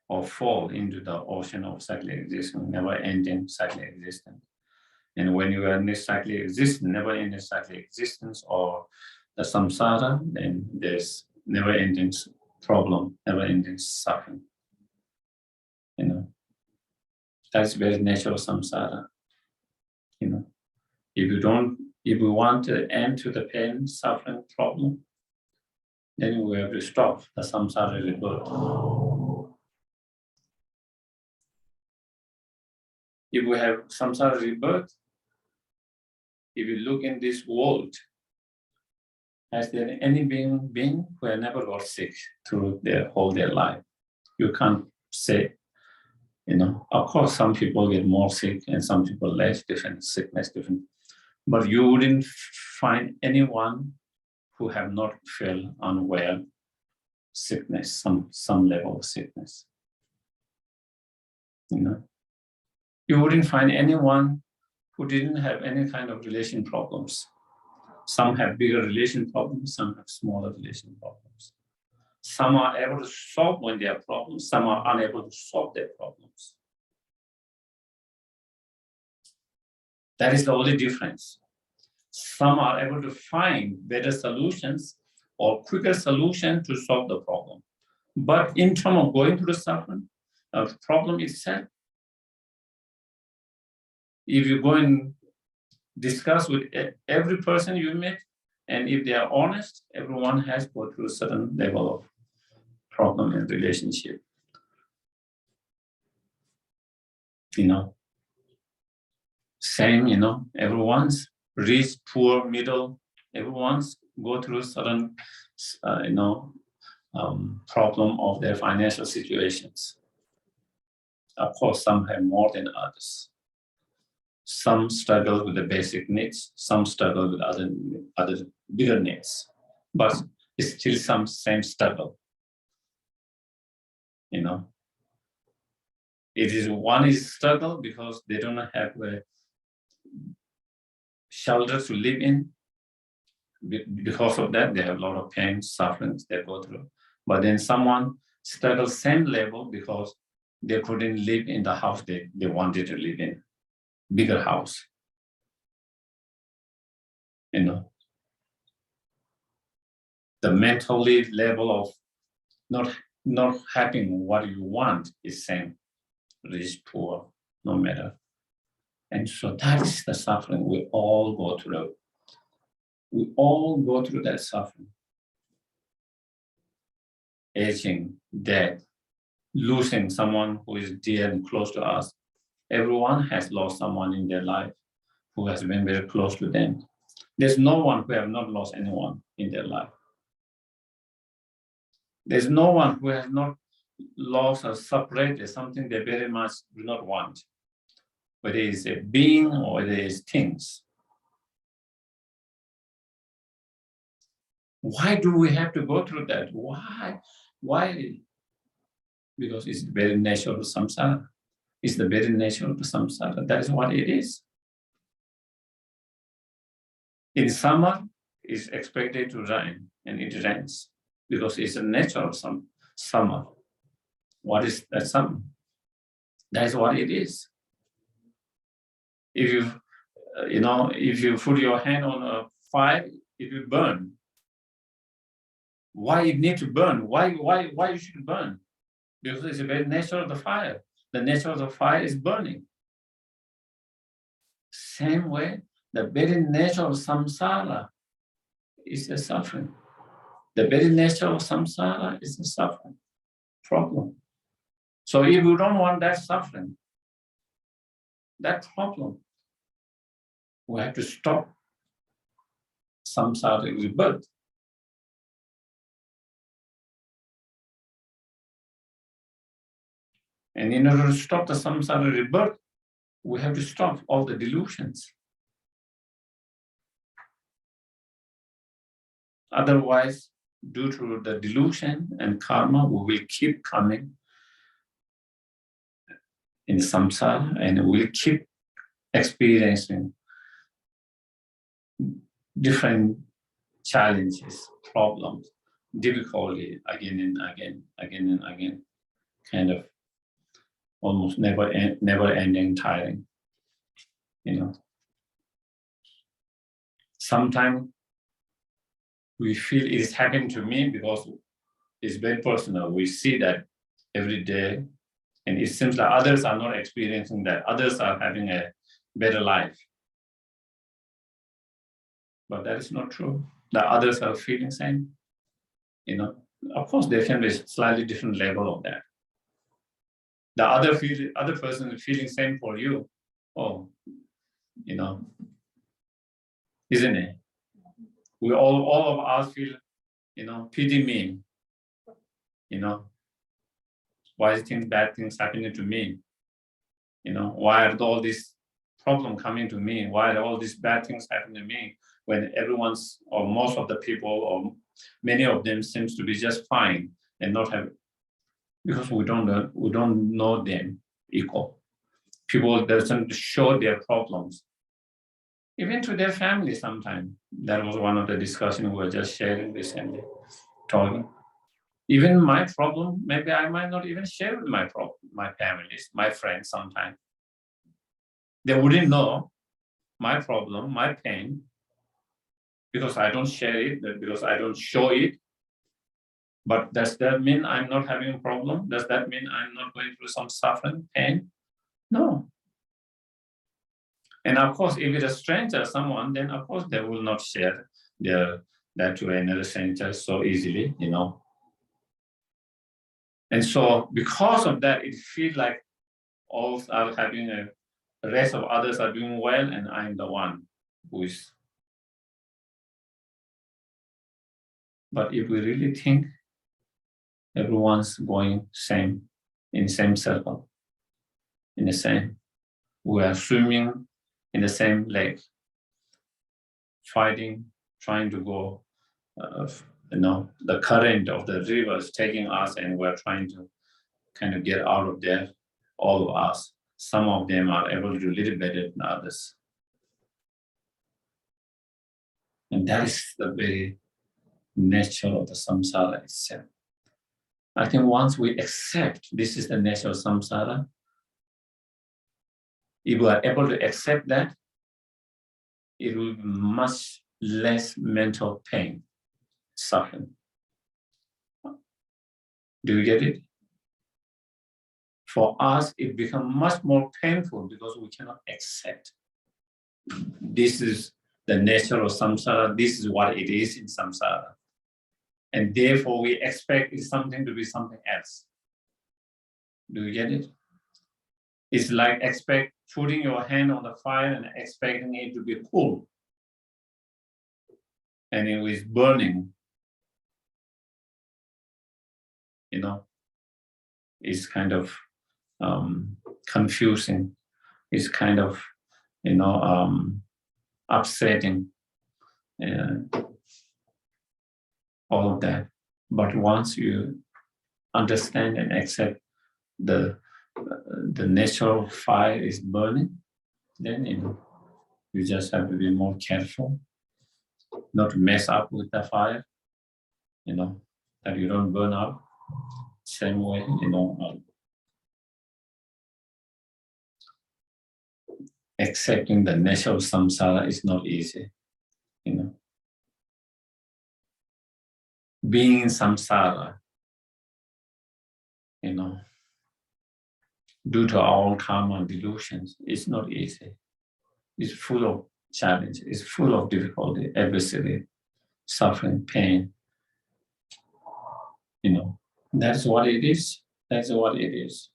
or fall into the ocean of cyclic existence, never-ending cyclic existence. And when you are in this cyclic existence, never-ending cyclic existence, or the samsara, then there's never-ending problem, never-ending suffering. That's very nature of samsara. If we want to end to the pain, suffering, problem, then we have to stop the samsara rebirth. If we have samsara rebirth, if you look in this world, has there any being who have never got sick through their life? You can't say, of course, some people get more sick and some people less, different sickness, different. But you wouldn't find anyone who have not felt unwell sickness, some level of sickness. You wouldn't find anyone who didn't have any kind of relation problems. Some have bigger relation problems, some have smaller relation problems. Some are able to solve when they have problems, some are unable to solve their problems. That is the only difference. Some are able to find better solutions or quicker solutions to solve the problem. But in terms of going through the suffering, the problem itself, if you go and discuss with every person you meet, and if they are honest, everyone has gone through a certain level of problem in relationship. Same, everyone's rich, poor, middle, everyone's go through certain, problem of their financial situations. Of course, some have more than others. Some struggle with the basic needs, some struggle with other bigger needs, but it's still some same struggle. One is struggle because they don't have a shelter to live in. Because of that, they have a lot of pain, sufferings they go through. But then someone struggles same level because they couldn't live in the house they wanted to live in, bigger house. You know, the mental level of not having what you want is same, rich, poor, no matter. And so that is the suffering we all go through. We all go through that suffering. Aging, death, losing someone who is dear and close to us. Everyone has lost someone in their life who has been very close to them. There's no one who have not lost anyone in their life. There's no one who has not lost or separated something they very much do not want, whether it's a being or whether it's things. Why do we have to go through that? Why? Because it's the very nature of samsara. It's the very nature of the samsara. That is what it is. In summer, it's expected to rain, and it rains because it's the nature of some summer. What is that summer? That is what it is. If you put your hand on a fire, it will burn. Why it need to burn? Why you should burn? Because it's the very nature of the fire. The nature of the fire is burning. Same way, the very nature of samsara is the suffering. The very nature of samsara is the suffering problem. So if you don't want that suffering, that problem, we have to stop samsara rebirth. And in order to stop the samsara rebirth, we have to stop all the delusions. Otherwise, due to the delusion and karma, we will keep coming in samsara and we'll keep experiencing different challenges, problems, difficulty again and again, kind of almost never ending, tiring. Sometimes we feel it is happening to me because it's very personal. We see that every day, and it seems like others are not experiencing that. Others are having a better life. But that is not true. The others are feeling same. Of course, there can be a slightly different level of that. The other person is feeling same for you. Oh, isn't it? We all of us feel, pity me. Why is bad things happening to me? Why are all these problems coming to me? Why are all these bad things happening to me when everyone's or most of the people or many of them seems to be just fine and not have, because we don't know them equal. People doesn't show their problems, even to their family sometimes. That was one of the discussions we were just sharing recently, talking. Even my problem, maybe I might not even share with my families, my friends sometimes. They wouldn't know my problem, my pain, because I don't share it, because I don't show it. But does that mean I'm not having a problem? Does that mean I'm not going through some suffering, pain? No. And of course, if it's a stranger, someone, then of course they will not share that to another stranger so easily, And so because of that, it feels like all are having the rest of others are doing well and I'm the one who is. But if we really think, everyone's going in the same circle, we are swimming in the same lake, fighting, trying to go, the current of the river is taking us and we're trying to kind of get out of there all of us. Some of them are able to do a little better than others. And that is the very nature of the samsara itself. I think once we accept this is the nature of samsara, if we are able to accept that, it will be much less mental pain, suffering. Do you get it? For us, it becomes much more painful because we cannot accept. This is the nature of samsara. This is what it is in samsara. And therefore, we expect it something to be something else. Do you get it? It's like putting your hand on the fire and expecting it to be cool. And it is burning. You know, it's kind of confusing. It's kind of, upsetting. All of that. But once you understand and accept the natural fire is burning, then you just have to be more careful, not to mess up with the fire, that you don't burn up. Same way, accepting the nature of samsara is not easy, Being in samsara, due to our own karma and delusions, it's not easy. It's full of challenge. It's full of difficulty, adversity, suffering, pain. That's what it is. That's what it is.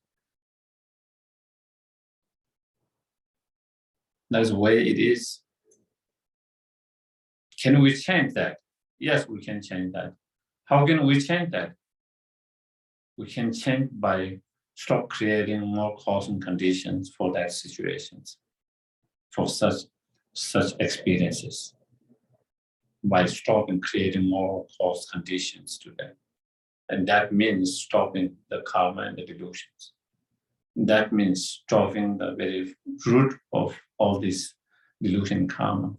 That's the way it is. Can we change that? Yes, we can change that. How can we change that? We can change by stop creating more causing conditions for that situations, for such experiences. By stopping creating more cause conditions to them. And that means stopping the karma and the delusions. That means stopping the very root of all this delusion karma.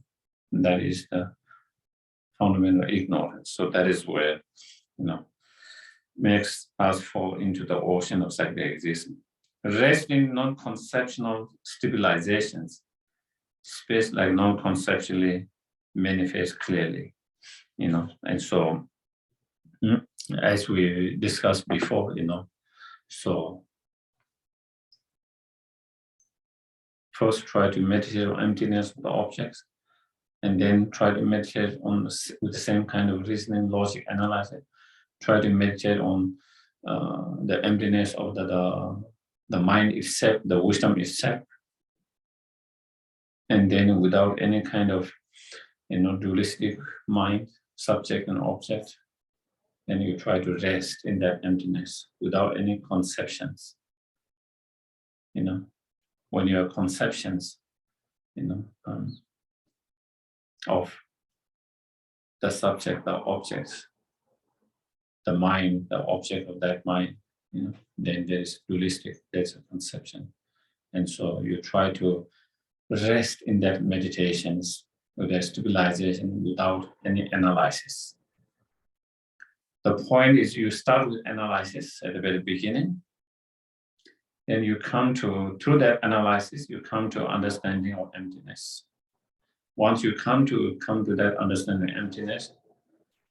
And that is the fundamental ignorance. So that is where, makes us fall into the ocean of psychic existence. Rest in non-conceptual stabilizations, space like non-conceptually manifest clearly, and so as we discussed before, so first try to meditate on emptiness of the objects, and then try to meditate on with the same kind of reasoning, logic, analysis. Try to meditate on the emptiness of the mind itself, the wisdom itself, and then without any kind of dualistic mind, subject and object, and you try to rest in that emptiness without any conceptions. When you have conceptions, of the subject, the object, the mind, the object of that mind, then there is dualistic, there's a conception. And so you try to rest in that meditations, with that stabilization without any analysis. The point is you start with analysis at the very beginning, and you come to, through that analysis, you come to understanding of emptiness. Once you come to that understanding of emptiness,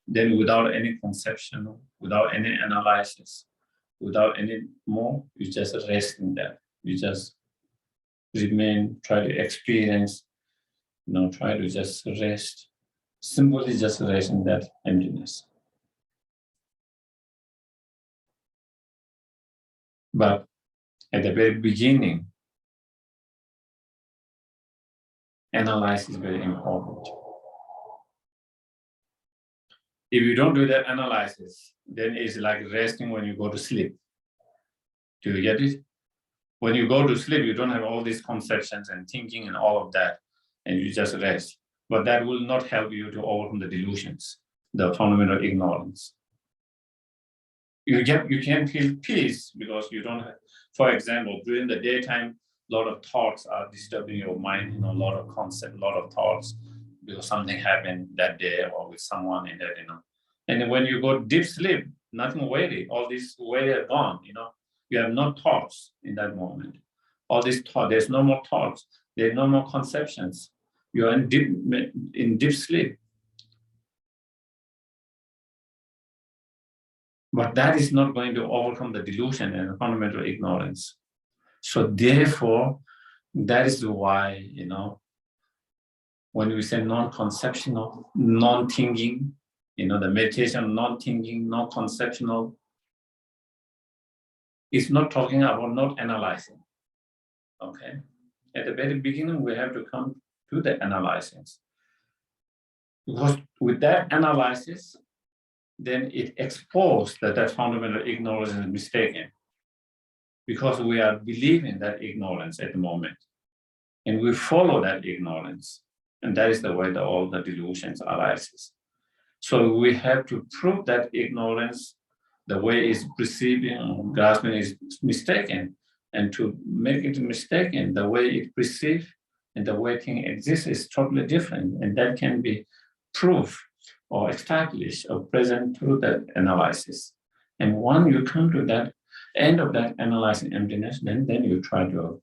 then without any conception, without any analysis, without any more, you just rest in that. You just remain, try to experience, try to just rest, simply just rest in that emptiness. But at the very beginning, analysis is very important. If you don't do that analysis, then it's like resting when you go to sleep. Do you get it? When you go to sleep, you don't have all these conceptions and thinking and all of that, and you just rest. But that will not help you to overcome the delusions, the fundamental ignorance. you can feel peace because you don't have, for example, during the daytime, a lot of thoughts are disturbing your mind, a lot of concept, a lot of thoughts because something happened that day or with someone in that, And when you go deep sleep, nothing worry, all these worry are gone, You have no thoughts in that moment. All these thoughts, there's no more thoughts, there's no more conceptions. You are in deep sleep. But that is not going to overcome the delusion and fundamental ignorance. So therefore, that is why, when we say non-conceptual, non-thinking, the meditation non-thinking, non-conceptual, it's not talking about not analyzing, okay? At the very beginning, we have to come to the analysis. Because with that analysis, then it exposes that fundamental ignorance is mistaken. Because we are believing that ignorance at the moment. And we follow that ignorance. And that is the way that all the delusions arises. So we have to prove that ignorance, the way it's perceiving, grasping is mistaken. And to make it mistaken, the way it perceives and the way thing exists is totally different. And that can be proved or established or present through that analysis. And when you come to that end of that analyzing emptiness, then you try to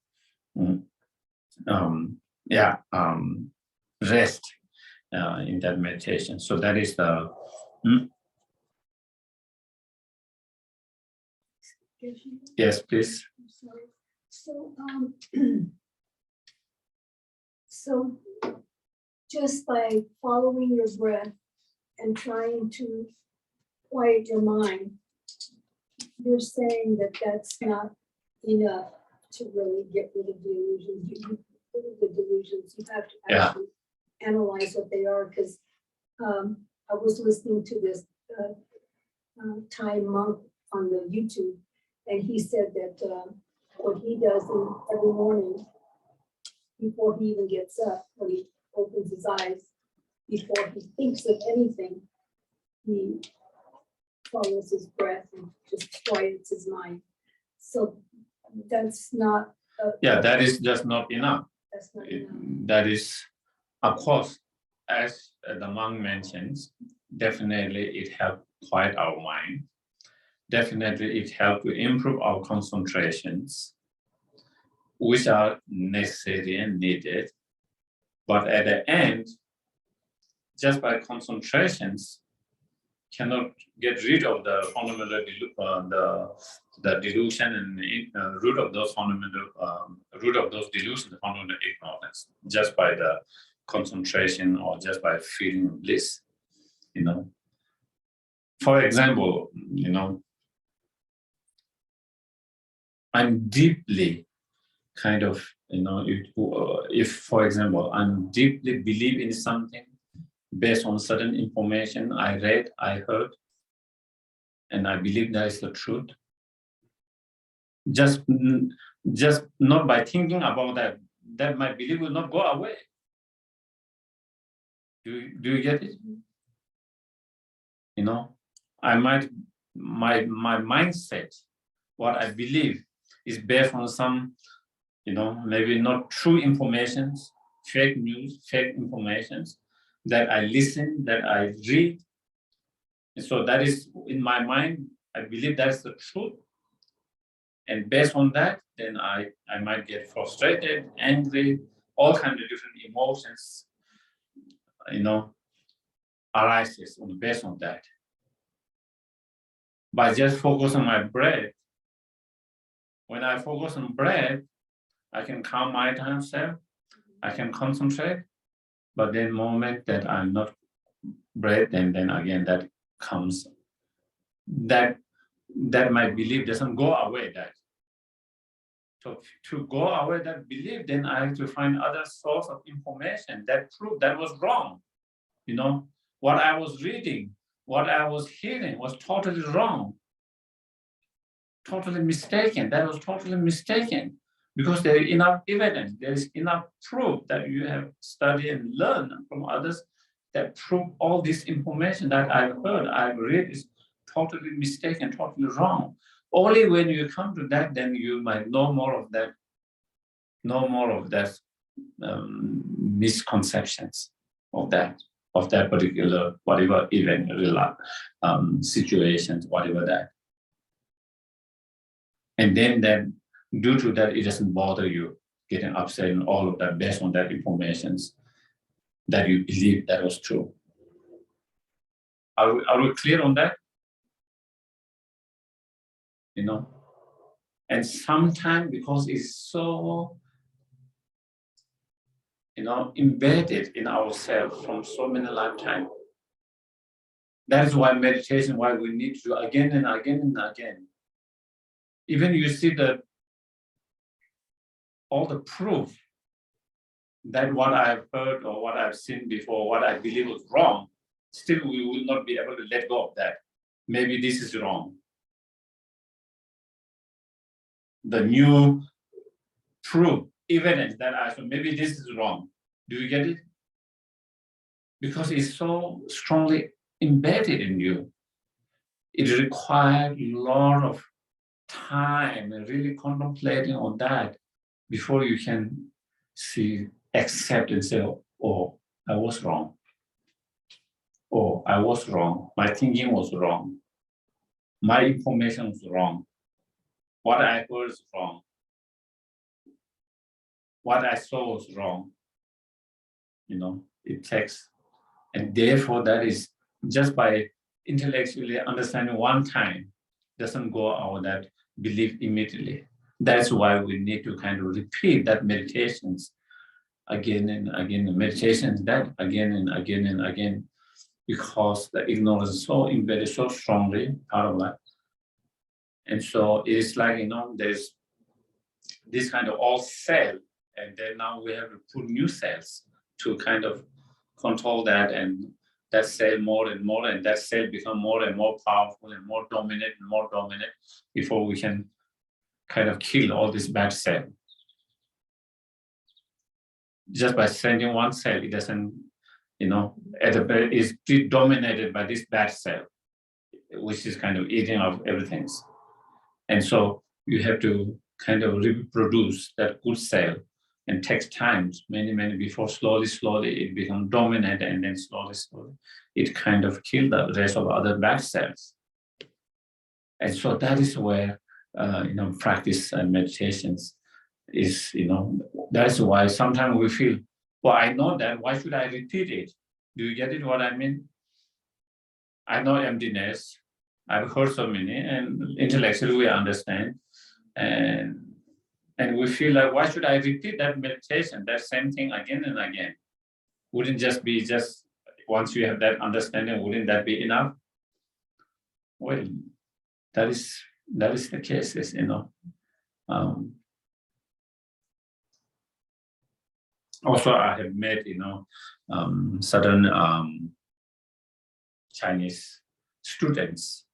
rest in that meditation. So that is the yes, please. So, so just by following your breath and trying to quiet your mind, you're saying that that's not enough to really get rid of the illusions. You rid of the delusions. You have to actually analyze what they are. Because I was listening to this Thai monk on the YouTube, and he said that what he does every morning before he even gets up, when he opens his eyes, before he thinks of anything, he follows his breath and just quiets his mind. So that's not. That is just not enough. That's not enough. That is, of course, as the monk mentions, definitely it helps quiet our mind. Definitely it helps to improve our concentrations, which are necessary and needed. But at the end, just by concentrations, cannot get rid of the fundamental the delusion and root of those fundamental root of those delusions, the fundamental ignorance, just by the concentration or just by feeling bliss, For example, I'm deeply kind of, if for example, I'm deeply believe in something based on certain information I read, I heard, and I believe that is the truth. Just not by thinking about that my belief will not go away. Do you get it? I might, my mindset, what I believe is based on some, maybe not true informations, fake news, fake informations that I listen, that I read. And so that is in my mind, I believe that's the truth. And based on that, then I might get frustrated, angry, all kinds of different emotions, arises based on that. By just focus on my breath, when I focus on breath, I can calm myself, I can concentrate, but then moment that I'm not breath, and then again that comes, that my belief doesn't go away. That so to go away that belief, then I have to find other source of information that prove that was wrong. What I was reading, what I was hearing was totally wrong, totally mistaken. That was totally mistaken because there is enough evidence, there is enough proof that you have studied and learned from others that prove all this information that I've heard, I've read is totally mistaken, totally wrong. Only when you come to that, then you might know more of that misconceptions of that particular whatever event, situations, whatever that. And then due to that, it doesn't bother you getting upset and all of that based on that information that you believe that was true. Are we clear on that? You know? And sometimes because it's so, embedded in ourselves from so many lifetimes. That is why meditation, why we need to do again and again and again. Even you see all the proof that what I've heard or what I've seen before, what I believe was wrong, still we will not be able to let go of that. Maybe this is wrong. The new proof, evidence that I saw, maybe this is wrong. Do you get it? Because it's so strongly embedded in you. It requires a lot of time and really contemplating on that before you can accept and say, oh, I was wrong. Oh, I was wrong. My thinking was wrong. My information was wrong. What I heard is wrong. What I saw was wrong. It takes, and therefore that is just by intellectually understanding one time doesn't go out that belief immediately. That's why we need to kind of repeat that meditations again and again, meditations that again and again and again, because the ignorance is so embedded so strongly part of life. And so it's like, there's this kind of old cell, and then now we have to put new cells to kind of control that, and that cell more and more, and that cell become more and more powerful and more dominant before we can kind of kill all this bad cell. Just by sending one cell, it doesn't, is predominated by this bad cell, which is kind of eating up everything. And so you have to kind of reproduce that good cell, and takes time, many before slowly it becomes dominant, and then slowly it kind of kills the rest of other bad cells. And so that is where practice and meditations is, that's why sometimes we feel, well, I know that, why should I repeat it? Do you get it what I mean? I know emptiness. I've heard so many, and intellectually we understand, and we feel like, why should I repeat that meditation, that same thing again and again? Wouldn't just once you have that understanding, wouldn't that be enough? Well, that is the case, Also, I have met, certain Chinese students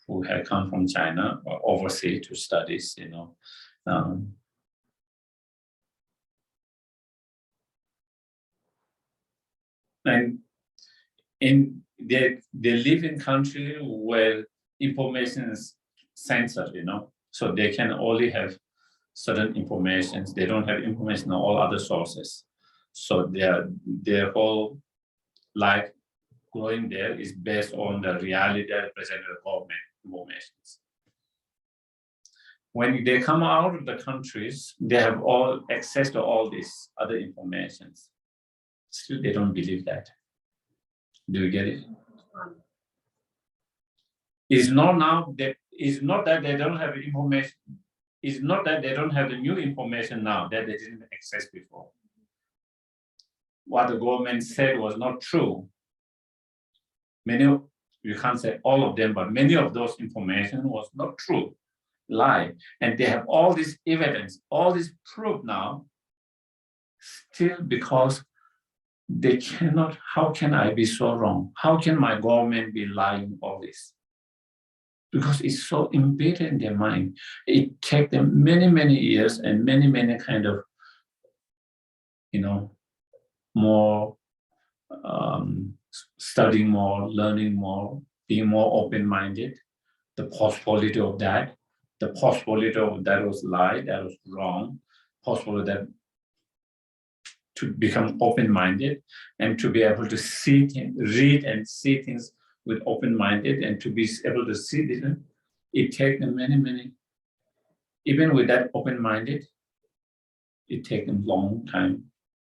who had come from China or overseas to studies, and they live in country where information is censored, so they can only have certain information. They don't have information on all other sources. So their whole life growing there is based on the reality that presented government information. When they come out of the countries, they have all access to all these other information. Still, they don't believe that. Do you get it? It's not that they don't have information. It's not that they don't have the new information now that they didn't access before. What the government said was not true. You can't say all of them, but many of those information was not true, lie. And they have all this evidence, all this proof now, still because they cannot, how can I be so wrong? How can my government be lying all this? Because it's so embedded in their mind. It takes them many years and many kind of, more studying more, learning more, being more open-minded, the possibility of that, the possibility of that was lie, that was wrong, possibility that to become open-minded and to be able to see, read and see things with open-minded and to be able to see them, it takes them many, even with that open-minded, it takes them a long time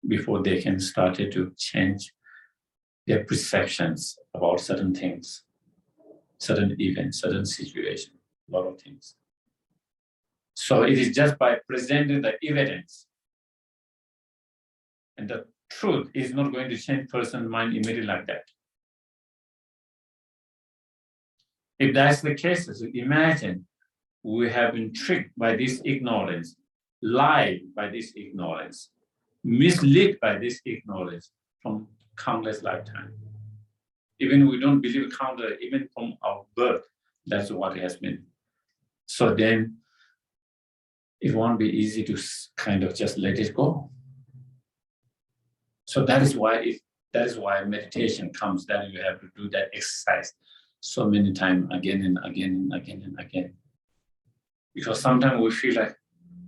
before they can start to change their perceptions about certain things, certain events, certain situations, a lot of things. So it is just by presenting the evidence, and the truth is not going to change person's mind immediately like that. If that's the case, so imagine we have been tricked by this ignorance, lied by this ignorance, misled by this ignorance from countless lifetimes. Even we don't believe countless, even from our birth, that's what it has been. So then it won't be easy to kind of just let it go. So that is why meditation comes, that you have to do that exercise so many times again and again and again and again. Because sometimes we feel like,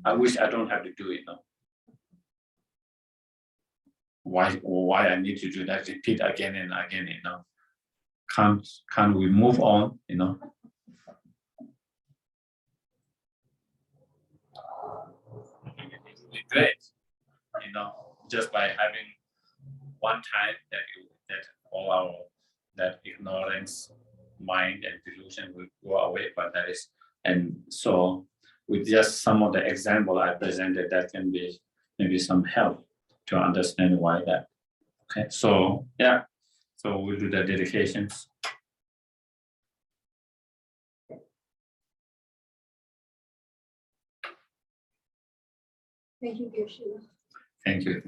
I wish I don't have to do it now. Why I need to do that, repeat again and again, Can't we move on, It would be great, just by having one time that all that ignorance, mind and delusion will go away, but that is, and so with just some of the example I presented, that can be maybe some help to understand why that. Okay, so yeah, so we'll do the dedications. Thank you, Geshe. Thank you.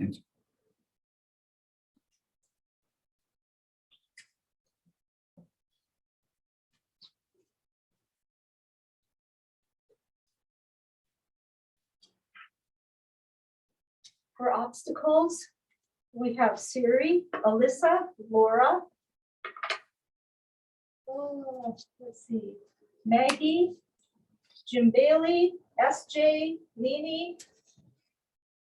For obstacles, we have Siri, Alyssa, Laura. Let's see, Maggie, Jim Bailey, SJ, Lini,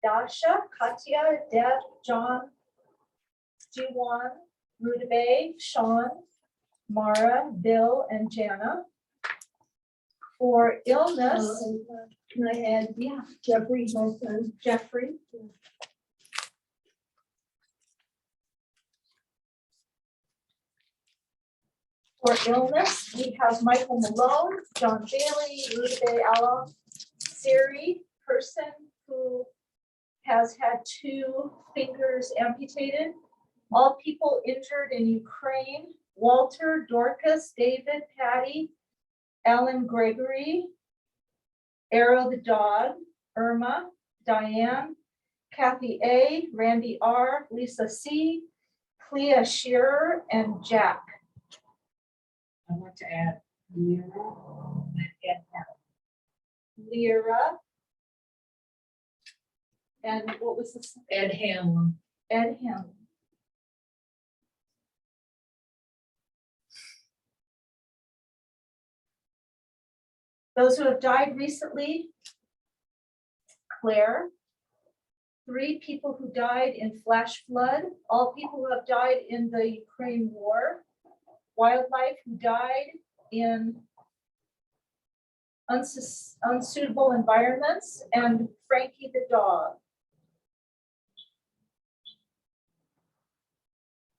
Dasha, Katya, Deb, John, Jiwan, Rudabe, Sean, Mara, Bill, and Jana. For illness, Can I add? Yeah, Jeffrey, my son. Jeffrey. For illness, we have Michael Malone, John Bailey, Rudabe Allam, Siri, person who has had 2 fingers amputated. All people injured in Ukraine, Walter, Dorcas, David, Patty, Alan Gregory, Arrow the dog, Irma, Diane, Kathy A, Randy R, Lisa C, Clea Shearer, and Jack. I want to add Lyra and Lyra. And what was this? Ed Hamlin. Ed Hamlin. Those who have died recently, Claire. 3 people who died in flash flood, all people who have died in the Ukraine war, wildlife who died in unsuitable environments, and Frankie the dog.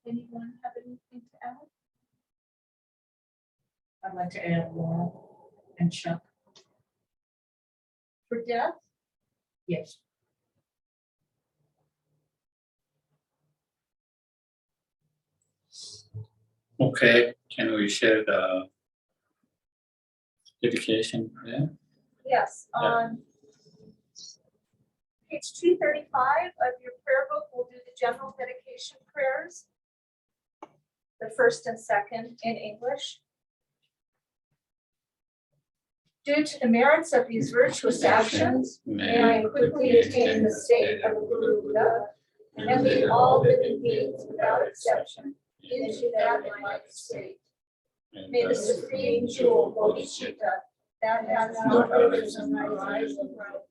Anyone have anything to add? I'd like to add Laura and Chuck. For death, Yes. Okay, can we share the dedication? Yeah. yes, on page 235 of your prayer book, we'll do the general dedication prayers. The first and second in English. Due to the merits of these virtuous actions, may I quickly attain the state of a Guru Buddha and lead all living beings without exception into that enlightened state. May the supreme jewel bodhicitta that has not arisen rise and grow.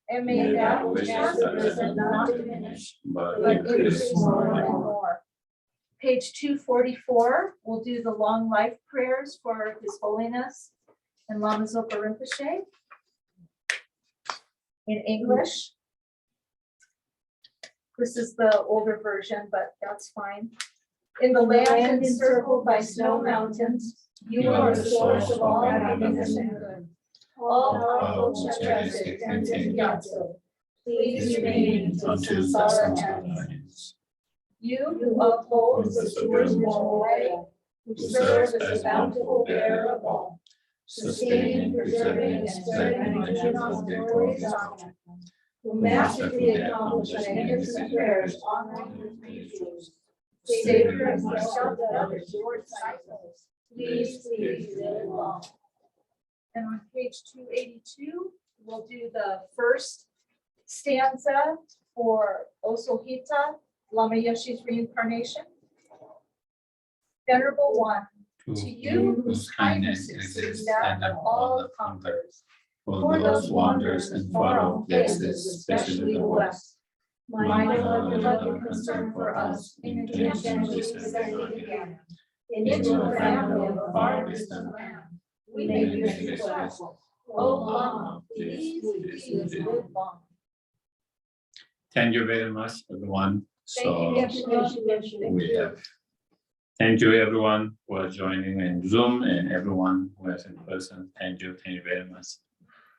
And may that which has arisen not diminish, but increase more and more. Page 244, we'll do the long life prayers for His Holiness and Lama Zopa Rinpoche in English. This is the older version, but that's fine. In the land encircled by snow mountains, you are the source of all happiness and good. All powerful Chakra Tenzin Gyatso, please remain until samsara ends. You who uphold the stewards way, who serve as the bountiful bearer of all, sustaining, preserving, and spreading Arjuna's glorious doctrine, who masterfully accomplish magnificent prayers honoring the three truths. Savior of myself and others, your disciples, please live long. And on page 282, we'll do the first stanza for Osohita, Lama Yeshe's reincarnation. Venerable One, to you whose kindness exceeds that of all the conquerors, for those wanderers in far-off places, especially the West, mindful of your loving concern for us, in intentionally descending again into a family of a far distant land, we make this request. O Lama, please live long. Thank you very much, everyone. So Thank you. we have. Thank you, everyone, who are joining in Zoom, and everyone who is in person. Thank you very much.